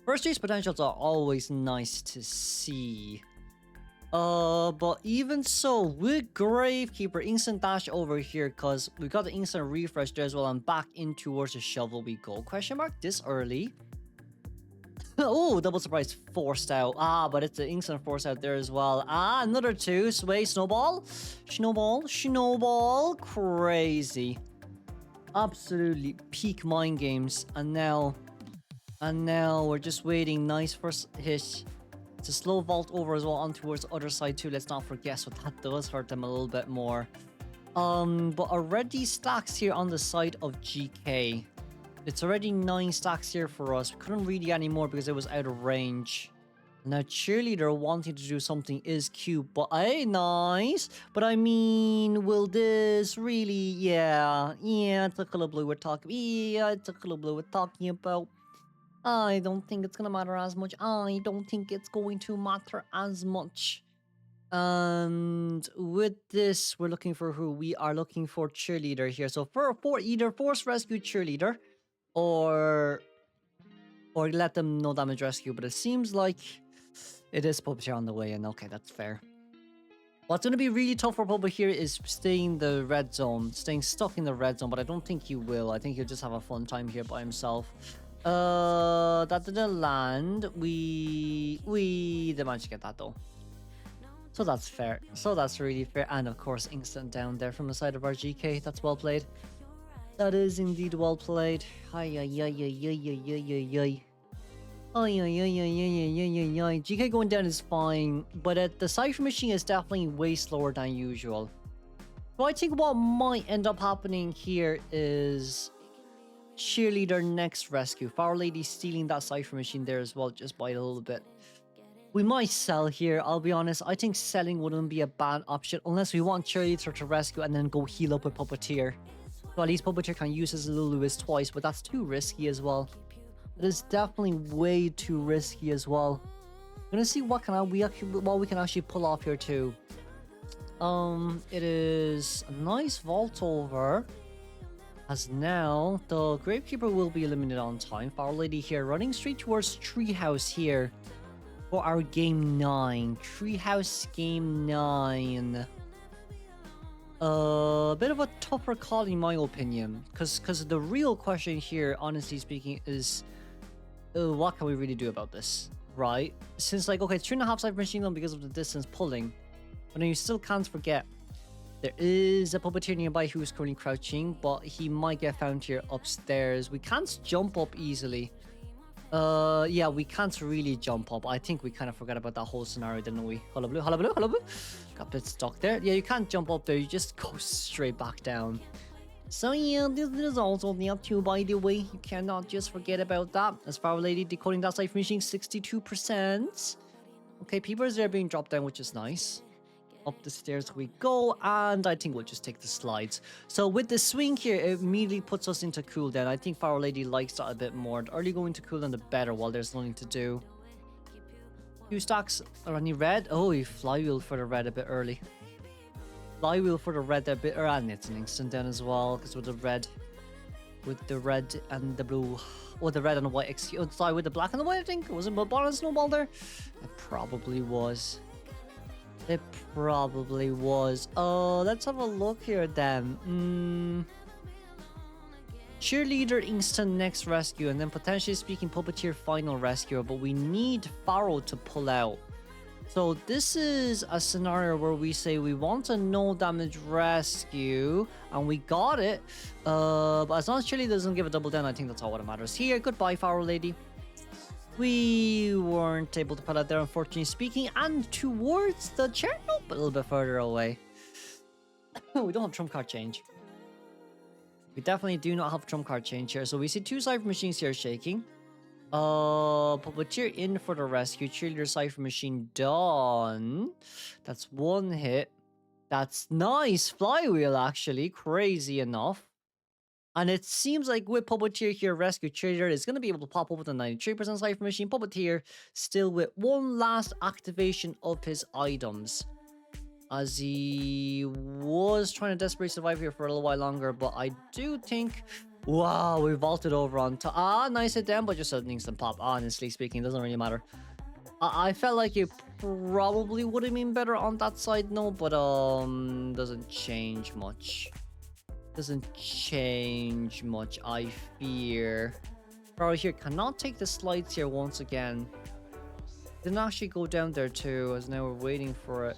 First Chase potentials are always nice to see. But even so, with Gravekeeper, instant dash over here, because we got the instant refresh there as well, and back in towards the shovel we go. Question mark, this early? Oh, double surprise, forced out. But it's an instant force out there as well. Another 2, sway, snowball. Snowball, crazy. Absolutely peak mind games. And now we're just waiting. Nice first hit. It's a slow vault over as well on towards the other side too. Let's not forget, so that does hurt them a little bit more. But already stacks here on the side of GK. It's already 9 stacks here for us. We couldn't really get any more because it was out of range. Now, Cheerleader wanting to do something is cute, but nice. But I mean, will this really? Yeah, it's a Hullabaloo we're talking. Yeah, it's a Hullabaloo we're talking about. I don't think it's gonna matter as much. I don't think it's going to matter as much. And with this, we're looking for who? We are looking for Cheerleader here. So for either Force Rescue Cheerleader, or let them no damage rescue. But it seems like it is Puppeteer on the way in. Okay, that's fair. What's going to be really tough for Puppeteer here is staying in the red zone. Staying stuck in the red zone, but I don't think he will. I think he'll just have a fun time here by himself. That didn't land. We didn't manage to get that though. So that's fair. So that's really fair. And of course, instant down there from the side of our GK. That's well played. That is indeed well played. GK going down is fine, but the Cypher machine is definitely way slower than usual. So I think what might end up happening here is Cheerleader next rescue. Flower Lady stealing that Cypher machine there as well, just by a little bit. We might sell here, I'll be honest. I think selling wouldn't be a bad option unless we want Cheerleader to rescue and then go heal up with Puppeteer. So at least Puppeteer can use his Luluis twice, but that's too risky as well. It is definitely way too risky as well. gonna see what we can actually pull off here too. It is a nice vault over. As now, the Gravekeeper will be eliminated on time. Our Lady here running straight towards Treehouse here for our game 9. Treehouse game 9. A bit of a tougher call in my opinion, because the real question here, honestly speaking, is what can we really do about this, right? Since like, okay, 3.5 Cypher Machine Gun because of the distance pulling, but then you still can't forget there is a puppeteer nearby who is currently crouching, but he might get found here upstairs. We can't jump up easily. Yeah, we can't really jump up. I think we kind of forgot about that whole scenario, didn't we? Hullabaloo, hullabaloo, hullabaloo. Got a bit stuck there. Yeah, you can't jump up there. You just go straight back down. So yeah, this is also there too, by the way. You cannot just forget about that. As far as Lady decoding that Cypher Machine, 62%. Okay, people are being dropped down, which is nice. Up the stairs we go, and I think we'll just take the slides. So with the swing here, it immediately puts us into cooldown. I think Pharaoh Lady likes that a bit more. The early going to cooldown, the better, while there's nothing to do. 2 stacks are any red. Oh, he flywheel for the red a bit early. Flywheel for the red a bit early, and it's an instant down as well, because with the red and the blue, or the red and the white, sorry, with the black and the white, I think. Was it Mudball and Snowball there? It probably was. It probably was. Let's have a look here then. Cheerleader instant next rescue, and then potentially speaking puppeteer final rescue, but we need Pharaoh to pull out. So this is a scenario where we say we want a no damage rescue, and we got it. But as long as Cheerleader doesn't give a double down, I think that's all what matters here. Goodbye, Pharaoh Lady. We weren't able to put out there, unfortunately speaking, and towards the chair, nope, a little bit further away. We don't have trump card change. We definitely do not have trump card change here. So we see 2 Cypher Machines here shaking. Puppeteer in for the rescue. Cheerleader Cypher Machine done. That's 1 hit. That's nice. Flywheel, actually. Crazy enough. And it seems like with Puppeteer here, Rescue Cheerleader is going to be able to pop up with a 93% Cypher Machine. Puppeteer still with 1 last activation of his items, as he was trying to desperately survive here for a little while longer. But I do think, wow, we vaulted over on top. Ah, nice hit down, but just an instant pop. Honestly speaking, it doesn't really matter. I felt like it probably would have been better on that side, no, but doesn't change much. Doesn't change much, I fear. Right here, cannot take the slides here once again. Didn't actually go down there too, as now we're waiting for it.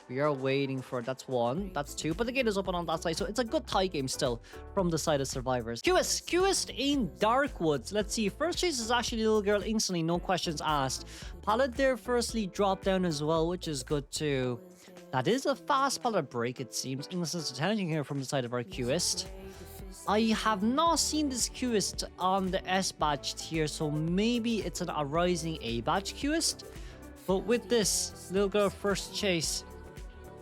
We are waiting for it. That's 1, that's 2, but the gate is open on that side, so it's a good tie game still from the side of survivors. Cueist in Darkwoods. Let's see, first chase is actually Little Girl instantly, no questions asked. Pallet there firstly dropped down as well, which is good too. That is a fast pallet break, it seems. Innocence attempting here from the side of our Cueist. I have not seen this Cueist on the S badge tier, so maybe it's a rising A badge Cueist. But with this Little Girl first chase,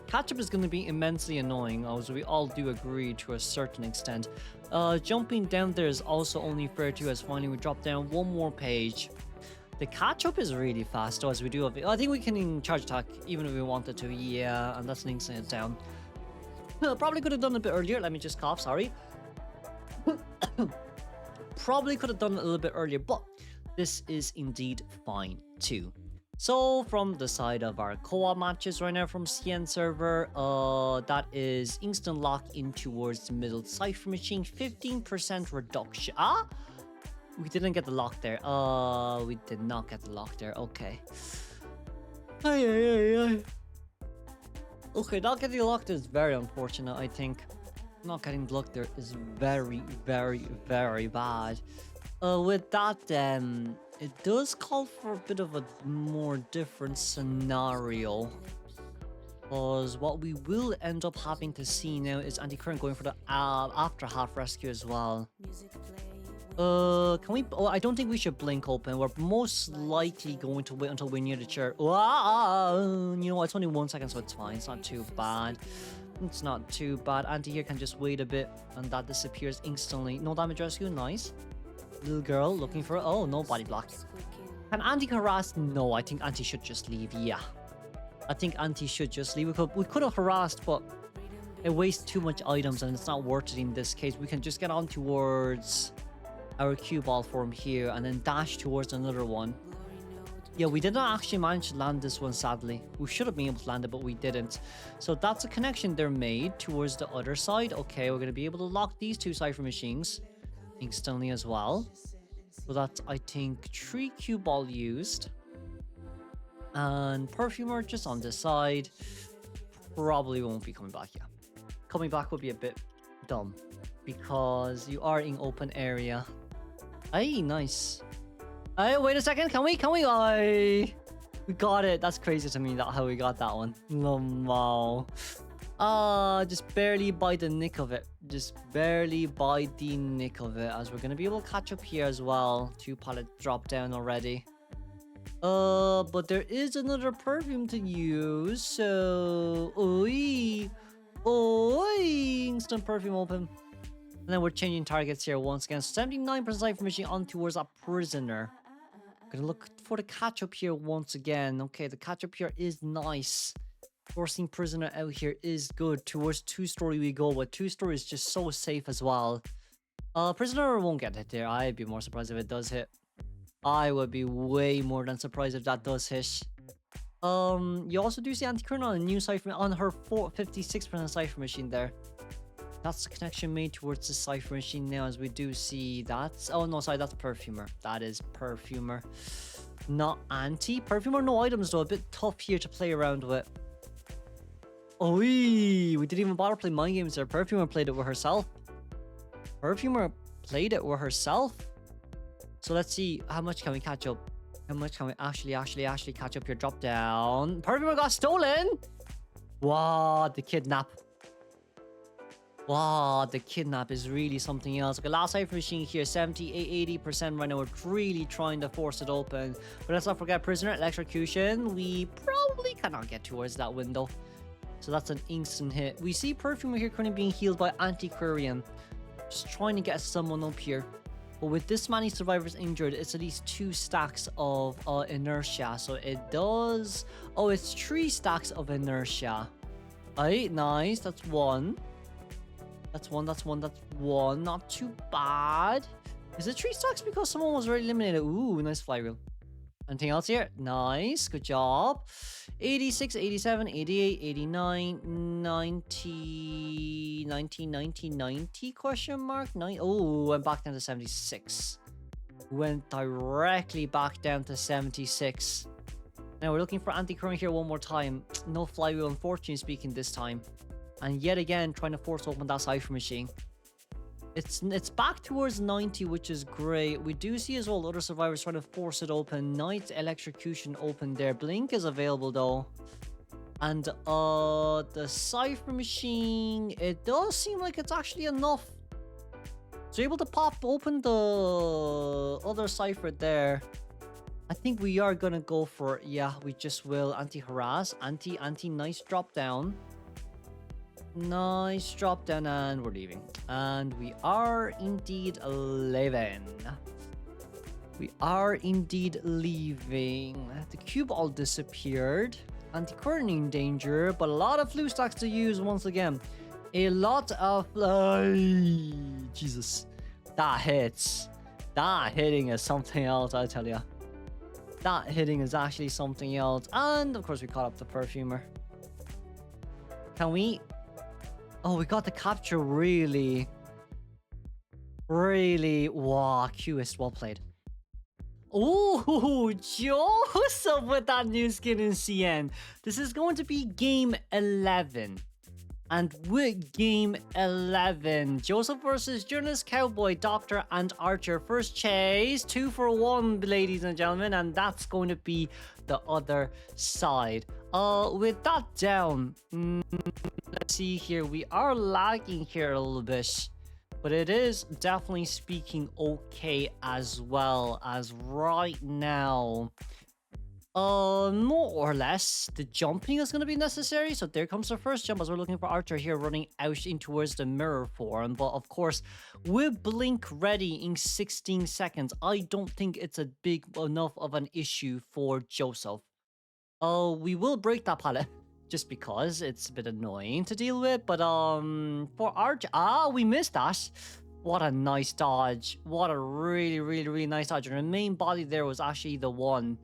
catch-up is going to be immensely annoying, as we all do agree to a certain extent. Jumping down there is also only fair too, as finally we drop down 1 more page. The catch-up is really fast, though, as we do have it. I think we can charge attack even if we wanted to. Yeah, and that's an instant down. Probably could have done it a bit earlier. Let me just cough, sorry. Probably could have done it a little bit earlier, but this is indeed fine too. So from the side of our co-op matches right now from CN server, that is instant lock in towards the middle Cypher Machine, 15% reduction. Ah, we didn't get the lock there. We did not get the lock there. Okay. Okay, not getting the lock there is very unfortunate, I think. Not getting the lock there is very, very, very bad. With that, then, it does call for a bit of a more different scenario. Because what we will end up having to see now is Anti-Current going for the after half rescue as well. Can we? Oh, I don't think we should blink open. We're most likely going to wait until we're near the chair. You know what? It's only 1 second, so it's fine. It's not too bad. It's not too bad. Anti here can just wait a bit, and that disappears instantly. No damage rescue. Nice. Little girl looking for. Oh, no body block. Can Anti harass? No, I think Anti should just leave. Yeah. I think Anti should just leave. We could have harassed, but it wastes too much items and it's not worth it in this case. We can just get on towards our cue ball form here and then dash towards another one. Yeah, we did not actually manage to land this one, sadly. We should have been able to land it, but we didn't. So that's a connection they're made towards the other side. Okay, we're going to be able to lock these two cipher machines instantly as well. So that's, I think, 3 cue ball used. And Perfumer just on this side. Probably won't be coming back, yeah. Coming back would be a bit dumb because you are in open area. Hey, nice. Hey, wait a second. Can we? Aye. We got it. That's crazy to me that how we got that one. Wow. Just barely by the nick of it. Just barely by the nick of it. As we're going to be able to catch up here as well. 2 pallet drop down already. But there is another perfume to use. So, oi. Instant perfume open. And then we're changing targets here once again. 79% cipher machine on towards a prisoner. Gonna look for the catch up here once again. Okay, the catch up here is nice. Forcing prisoner out here is good. Towards 2-story we go, but 2-story is just so safe as well. Prisoner won't get hit there. I'd be more surprised if it does hit. I would be way more than surprised if that does hit. You also do see Anti-Current on a new cipher on her 56% cipher machine there. That's the connection made towards the cipher machine now, as we do see that. Oh no, sorry, that's Perfumer. That is Perfumer, not Anti. Perfumer, no items though. A bit tough here to play around with. Oh, we didn't even bother playing mind games there. Perfumer played it with herself. Perfumer played it with herself. So let's see how much can we catch up. How much can we actually catch up here? Drop down. Perfumer got stolen. Wow, the kidnap. Wow, the kidnap is really something else. Okay, last cipher machine here, 80% right now. We're really trying to force it open. But let's not forget prisoner electrocution. We probably cannot get towards that window. So that's an instant hit. We see Perfumer here currently being healed by Antiquarian. Just trying to get someone up here. But with this many survivors injured, it's at least 2 stacks of inertia. So it does... Oh, it's 3 stacks of inertia. Alright, nice. That's 1. That's one. Not too bad. Is it 3 stacks because someone was already eliminated? Ooh, nice flywheel. Anything else here? Nice. Good job. 86, 87, 88, 89, 90, 90 question mark? 9. Oh, went back down to 76. Went directly back down to 76. Now we're looking for anti-current here one more time. No flywheel, unfortunately speaking, this time. And yet again, trying to force open that cipher machine. It's back towards 90, which is great. We do see as well other survivors trying to force it open. Night electrocution open there. Blink is available though. And the cipher machine, it does seem like it's actually enough. So able to pop open the other cipher there. I think we are gonna go for, yeah, we just will anti-harass, anti, nice drop down. Nice drop down, and we're leaving. And we are indeed leaving. We are indeed leaving. The cube all disappeared. Anti-current in danger, but a lot of flu stacks to use once again. A lot of... Jesus. That hits. That hitting is something else, I tell ya. That hitting is actually something else. And, of course, we caught up the Perfumer. Can we... Oh, we got the capture, really. Really. Wow, Cueist, well played. Oh, Joseph with that new skin in CN. This is going to be game 11. And with game 11, Joseph versus Journalist, Cowboy, Doctor, and Archer. First chase, 2 for 1, ladies and gentlemen. And that's going to be the other side. With that down, let's see here. We are lagging here a little bit, but it is definitely speaking okay as well, as right now More or less, the jumping is going to be necessary. So there comes the first jump as we're looking for Archer here running out in towards the mirror form. But of course, with Blink ready in 16 seconds, I don't think it's a big enough of an issue for Joseph. Oh, we will break that pallet just because it's a bit annoying to deal with. But for Archer, we missed that. What a nice dodge. What a really, really, really nice dodge. And the main body there was actually the one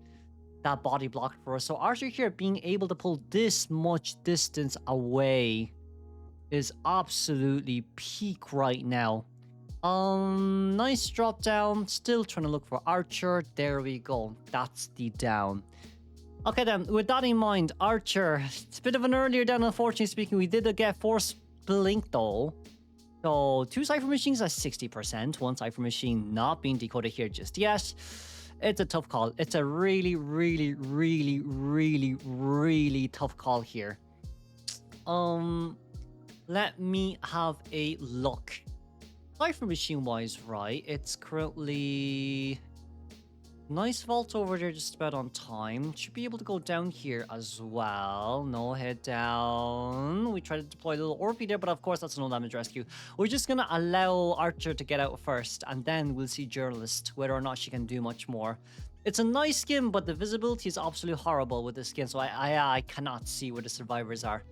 that body blocked for us. So Archer here being able to pull this much distance away is absolutely peak right now. Nice drop down. Still trying to look for Archer. There we go. That's the down. Okay then, with that in mind, Archer, it's a bit of an earlier down, unfortunately speaking. We did get force blink though. So 2 Cypher Machines at 60%, 1 Cypher Machine not being decoded here just yet. It's a tough call. It's a really, really, really, really, really tough call here. Let me have a look. Cypher Machine wise, right, it's currently nice vault over there, just about on time. Should be able to go down here as well. No, head down. We tried to deploy a little Orpy there, but of course that's no damage rescue. We're just gonna allow Archer to get out first, and then we'll see Journalist, whether or not she can do much more. It's a nice skin, but the visibility is absolutely horrible with this skin, so I cannot see where the survivors are.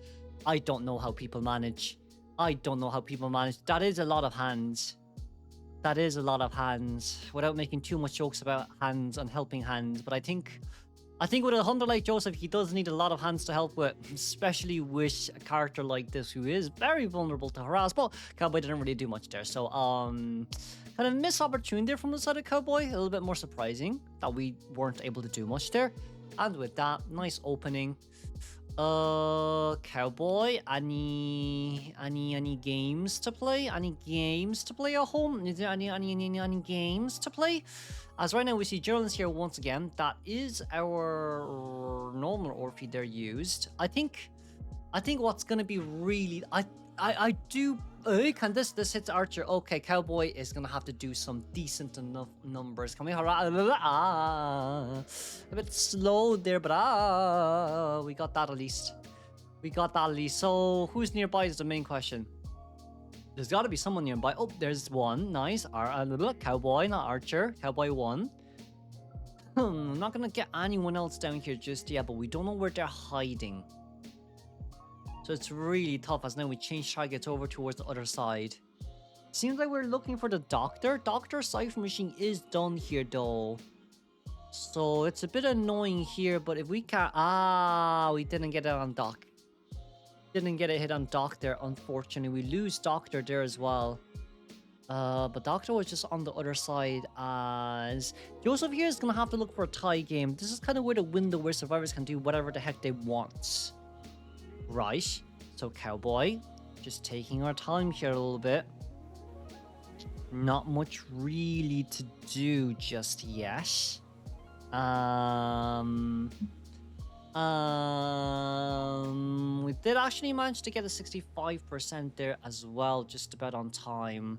I don't know how people manage. I don't know how people manage. That is a lot of hands. That is a lot of hands, without making too much jokes about hands and helping hands. But I think with a hunter like Joseph, he does need a lot of hands to help with, especially with a character like this who is very vulnerable to harass. But Cowboy didn't really do much there, so kind of missed opportunity there from the side of Cowboy. A little bit more surprising that we weren't able to do much there. And with that, nice opening. Cowboy, any games to play? Any games to play at home? Is there any games to play? As right now we see Journalist here once again. That is our normal Orphy there used. I think what's gonna be really I do can this hits Archer. Okay, Cowboy is gonna have to do some decent enough numbers. Can we a bit slow there, but we got that at least. We got that at least. So who's nearby is the main question. There's got to be someone nearby. Oh, there's one. Nice. Cowboy, not Archer. Cowboy 1. I'm not gonna get anyone else down here just yet, but we don't know where they're hiding. So it's really tough as now we change targets over towards the other side. Seems like we're looking for the Doctor. Doctor Cypher Machine is done here though. So it's a bit annoying here, but if we can't... we didn't get it on Doc. Didn't get a hit on Doc there, unfortunately. We lose Doctor there as well. But Doctor was just on the other side as... Joseph here is going to have to look for a tie game. This is kind of where the window where survivors can do whatever the heck they want. Right, so Cowboy, just taking our time here a little bit. Not much really to do just yet. We did actually manage to get a 65% there as well, just about on time.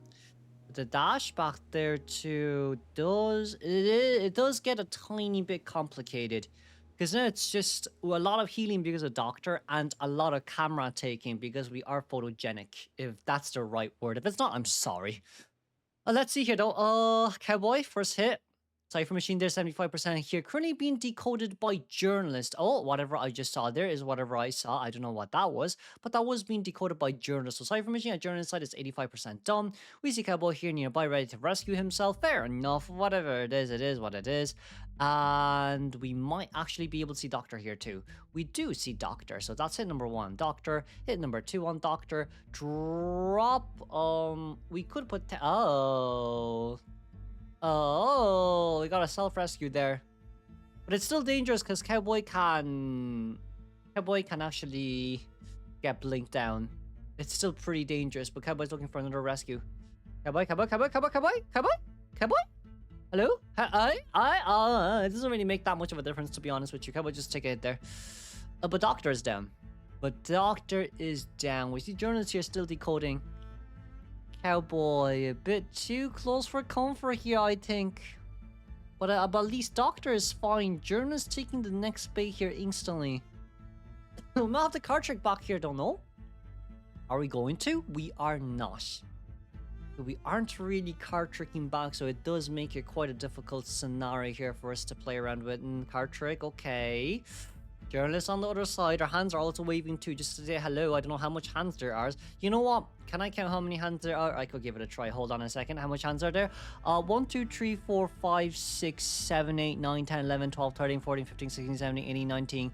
The dash back there too it does get a tiny bit complicated. Because then it's just a lot of healing because of Doctor and a lot of camera taking because we are photogenic, if that's the right word. If it's not, I'm sorry. Let's see here though. Cowboy, first hit. Cypher Machine there, 75% here. Currently being decoded by Journalist. Oh, whatever I just saw there is whatever I saw. I don't know what that was, but that was being decoded by Journalist. So Cypher Machine at Journalist side is 85% done. We see Cowboy here nearby ready to rescue himself. Fair enough. Whatever it is what it is. And we might actually be able to see Doctor here too. We do see Doctor. So that's hit number 1. Doctor. Hit number 2 on Doctor. Drop. We could put... Oh, we got a self-rescue there. But it's still dangerous because Cowboy can actually get blinked down. It's still pretty dangerous, but Cowboy's looking for another rescue. Cowboy. Hello? Hi. It doesn't really make that much of a difference, to be honest with you. Cowboy, just take a hit there. But Doctor is down. We see Journalists here still decoding. Cowboy, a bit too close for comfort here, I think. But at least Doctor is fine. Journal's taking the next bait here instantly. We might have the card trick back here, don't know. Are we going to? We are not. We aren't really card tricking back, so it does make it quite a difficult scenario here for us to play around with. And card trick, okay. Journalists on the other side, our hands are also waving too, just to say hello. I don't know how much hands there are. You know what? Can I count how many hands there are? I could give it a try. Hold on a second. How much hands are there? 1, 2, 3, 4, 5, 6, 7, 8, 9, 10, 11, 12, 13, 14, 15, 16, 17, 18, 19.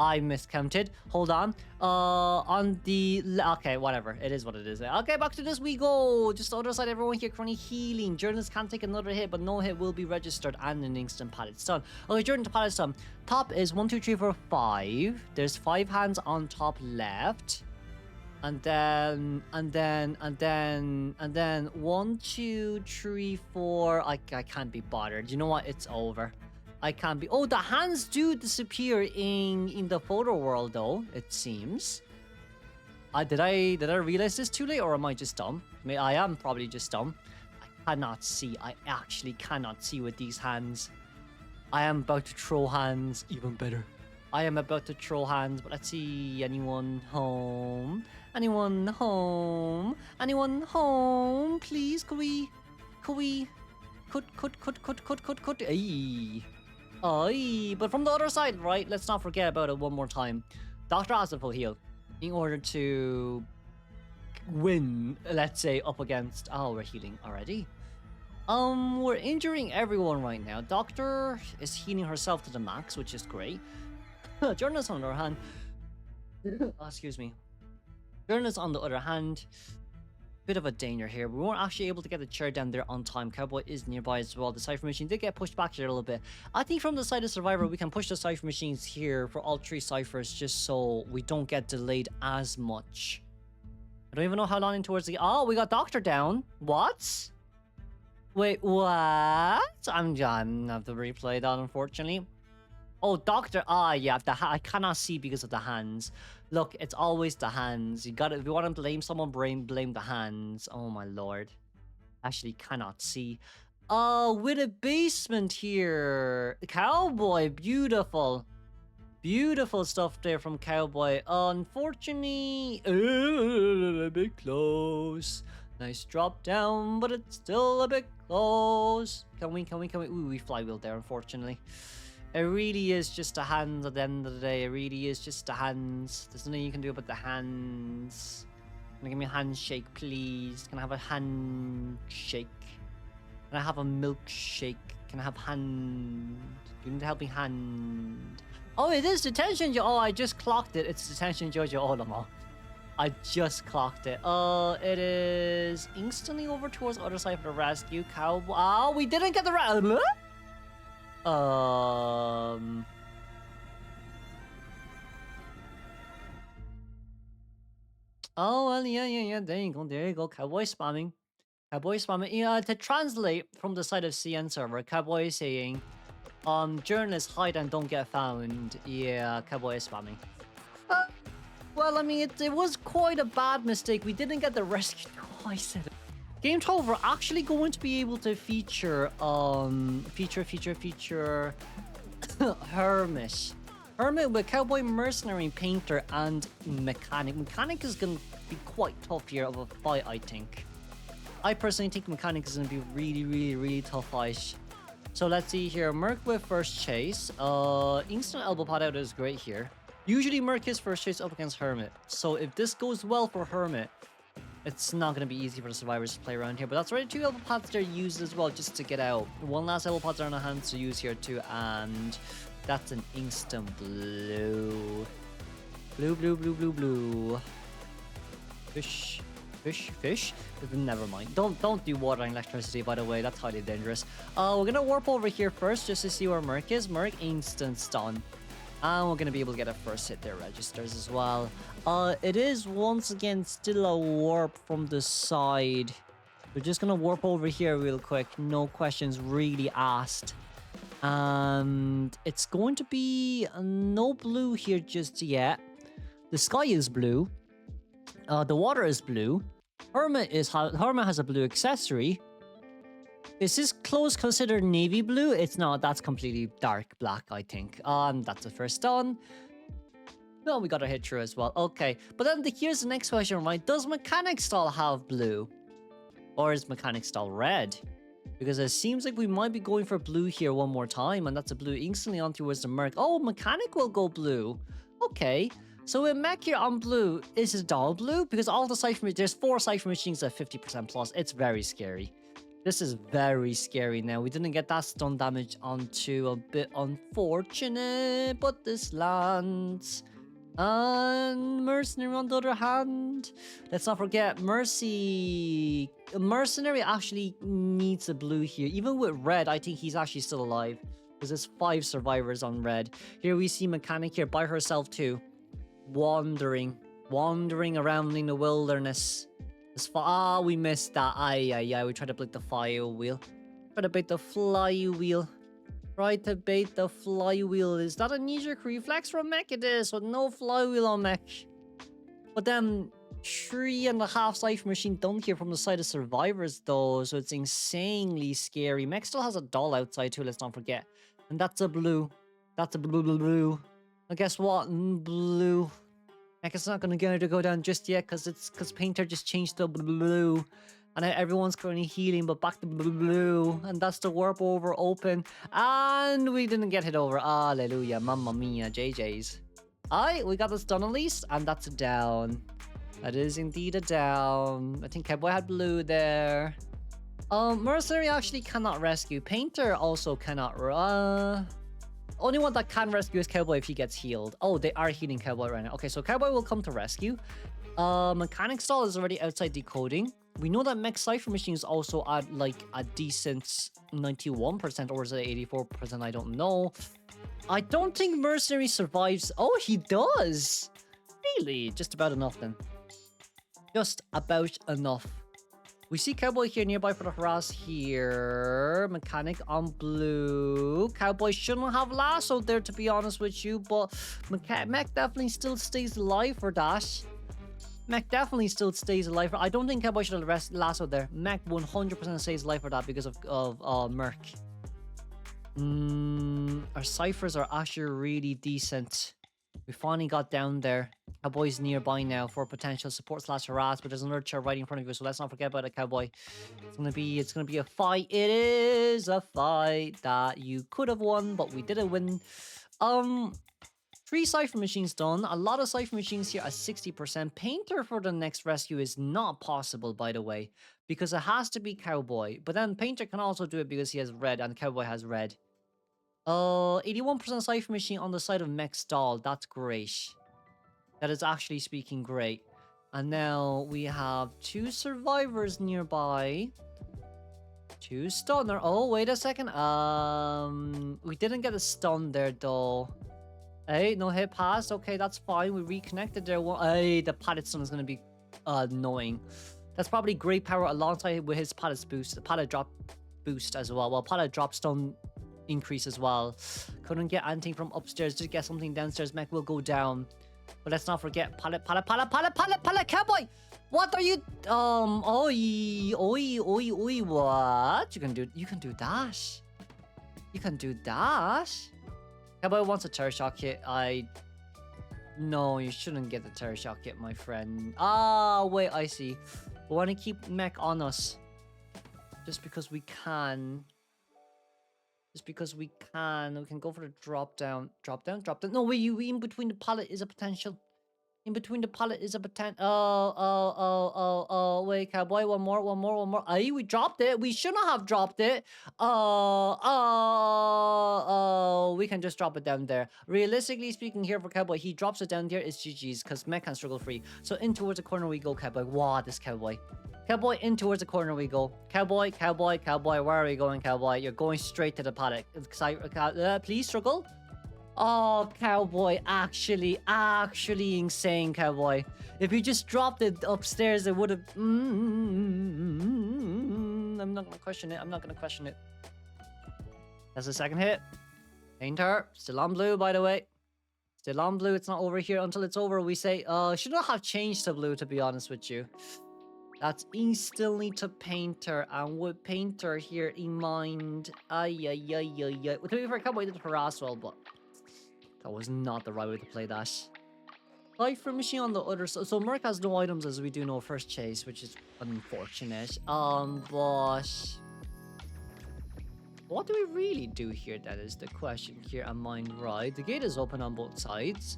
I miscounted. Hold on. On the... Okay, whatever. It is what it is. Okay, back to this we go. Just the other side, everyone here currently healing. Journalists can't take another hit, but no hit will be registered and an instant pallet's done. Okay, Jordan to pallet's done. Top is 1, 2, 3, 4, 5. There's 5 hands on top left. And then 1, 2, 3, 4. I can't be bothered. You know what? It's over. I can't be. Oh, the hands do disappear in the photo world, though. It seems. Did I realize this too late, or am I just dumb? I mean, I am probably just dumb. I cannot see. I actually cannot see with these hands. I am about to throw hands. Even better. I am about to throw hands, but let's see. Anyone home? Anyone home? Anyone home? Please, could we? Ayy. Aye, but from the other side, right? Let's not forget about it one more time. Doctor has a full heal in order to win, let's say, up against... Oh, we're healing already. We're injuring everyone right now. Doctor is healing herself to the max, which is great. Journalist on the other hand... Oh, excuse me. Journalist on the other hand... Bit of a danger here. We weren't actually able to get the chair down there on time. Cowboy is nearby as well. The cipher machine did get pushed back here a little bit. I think from the side of Survivor, we can push the cipher machines here for all 3 ciphers just so we don't get delayed as much. I don't even know how long in towards the... Oh, we got Doctor down. What? Wait, what? I'm gonna have to replay that, unfortunately. Oh, Doctor. Ah, yeah. I cannot see because of the hands. Look, it's always the hands. You got it. If you want to blame someone, blame the hands. Oh my lord. Actually, cannot see. With a basement here. Cowboy, beautiful. Beautiful stuff there from Cowboy. Unfortunately, a bit close. Nice drop down, but it's still a bit close. Can we? Ooh, we flywheel there, unfortunately. It really is just the hands at the end of the day. It really is just the hands. There's nothing you can do about the hands. Can I give me a handshake, please? Can I have a handshake? Can I have a milkshake? Can I have hand? You need to help me hand. Oh, it is detention. Oh, I just clocked it. It's detention Jojo Olamo. I just clocked it. It is instantly over towards the other side for the rescue. Cowboy. Oh, we didn't get the Oh, well, yeah. There you go. Cowboy spamming. Yeah, to translate from the side of CN server, Cowboy is saying, journalists hide and don't get found. Yeah, Cowboy is spamming. Well, I mean, it was quite a bad mistake. We didn't get the rescue twice. Game 12, we're actually going to be able to feature, Hermit. Hermit with Cowboy, Mercenary, Painter, and Mechanic. Mechanic is going to be quite tough here of a fight, I think. I personally think Mechanic is going to be really tough fight. So let's see here. Merc with first chase. Instant elbow pot out is great here. Usually Merc is first chase up against Hermit. So if this goes well for Hermit, it's not going to be easy for the survivors to play around here. But that's already 2 elbow pods they're used as well just to get out. 1 last elbow pods are in our hands to use here too. And that's an instant blue. Blue. Fish. Never mind. Don't do water and electricity, by the way. That's highly dangerous. We're going to warp over here first just to see where Merc is. Merc instant stun. And we're going to be able to get a first hit there registers as well. It is once again still a warp from the side. We're just going to warp over here real quick. No questions really asked. And it's going to be no blue here just yet. The sky is blue. The water is blue. Hermit has a blue accessory. Is this clothes considered navy blue? It's not. That's completely dark black, I think. That's the first stun. No, we got a hit through as well. Okay, but then here's the next question, right? Does Mechanic Stall have blue? Or is Mechanic Stall red? Because it seems like we might be going for blue here one more time, and that's a blue instantly on towards the Merc. Oh, Mechanic will go blue. Okay, so with Mech here on blue, is it all blue? Because all the Cypher, there's 4 Cypher machines at 50% plus. It's very scary. This is very scary now. We didn't get that stun damage onto, a bit unfortunate, but this lands. And Mercenary on the other hand, let's not forget Mercenary actually needs a blue here. Even with red, I think he's actually still alive because there's 5 survivors on red. Here we see Mechanic here by herself too, wandering around in the wilderness. We missed that. We tried to break the flywheel. Try to bait the flywheel. Is that a knee-jerk reflex from Mech? It is, with no flywheel on Mech. But then 3.5 Cypher machine done here from the side of survivors though, so it's insanely scary. Mech still has a doll outside too, let's not forget. And that's a blue. That's a blue. And guess what? Blue. Mech is not gonna get her to go down just yet because Painter just changed to blue. And everyone's currently healing, but back to blue. And that's the warp over open. And we didn't get hit over. Hallelujah. Mamma mia. JJ's. Alright, we got this done at least. And that's a down. That is indeed a down. I think Cowboy had blue there. Mercenary actually cannot rescue. Painter also cannot. Only one that can rescue is Cowboy if he gets healed. Oh, they are healing Cowboy right now. Okay, so Cowboy will come to rescue. Mechanic Stall is already outside decoding. We know that Mech Cypher Machine is also at like a decent 91%, or is it 84%? I don't know. I don't think Mercenary survives. Oh, he does. Really? Just about enough then. Just about enough. We see Cowboy here nearby for the harass here. Mechanic on blue. Cowboy shouldn't have lassoed there, to be honest with you, but Mech definitely still stays alive for that. Mech definitely still stays alive. I don't think Cowboy should have lassoed there. Mech 100% stays alive for that because of Merc. Our ciphers are actually really decent. We finally got down there. Cowboy's nearby now for potential support / harass, but there's another chair right in front of you, so let's not forget about it, Cowboy. It's gonna be a fight. It is a fight that you could have won, but we didn't win. 3 Cypher machines done. A lot of Cypher machines here at 60%. Painter for the next rescue is not possible, by the way, because it has to be Cowboy. But then Painter can also do it because he has red and Cowboy has red. 81% Cypher machine on the side of Mech Stall. That's great. That is actually speaking great. And now we have 2 survivors nearby. 2 stunner. Oh, wait a second. We didn't get a stun there though. Hey, no hit pass. Okay, that's fine. We reconnected there. Hey, the pallet stun is going to be annoying. That's probably great power alongside with his pallet boost. The pallet drop boost as well. Well, pallet drop stun increase as well. Couldn't get anything from upstairs. Did get something downstairs. Mech will go down. But let's not forget pallet, Cowboy! What are you... Oi, what? You can do that. You can do that. Cowboy wants a terror shock kit. No, you shouldn't get the terror shock kit, my friend. Wait, I see. We want to keep Mech on us. Just because we can. We can go for the drop down. No, wait, you in between the pallet is a potential. In between the pallet is a potential. Wait, Cowboy, one more. Aye, we dropped it. We shouldn't have dropped it. We can just drop it down there. Realistically speaking here for Cowboy, he drops it down there, it's GG's, because Mech can struggle free. So in towards the corner we go, Cowboy. Wow, this Cowboy. Cowboy, in towards the corner we go. Cowboy, where are we going, Cowboy? You're going straight to the paddock. Please struggle. Oh, Cowboy, actually insane, Cowboy. If you just dropped it upstairs, it would have... I'm not gonna question it. That's the second hit. Painter, still on blue, by the way. Still on blue, it's not over here until it's over, we say. Should not have changed to blue, to be honest with you. That's instantly to Painter, and with Painter here in mind, ay. To be fair, I can't wait to harass well, but that was not the right way to play that. Cypher Machine on the other side. So Merc has no items, as we do know, first chase, which is unfortunate. But what do we really do here? That is the question here. Am I right? The gate is open on both sides.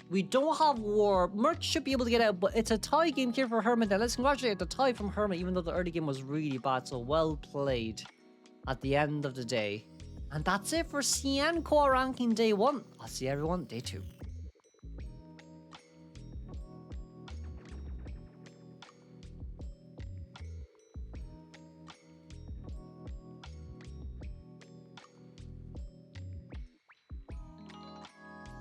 We don't have war. Merc should be able to get out, but it's a tie game here for Hermit. Now let's congratulate the tie from Hermit, even though the early game was really bad. So well played at the end of the day. And that's it for CN COA ranking day 1. I'll see everyone day 2.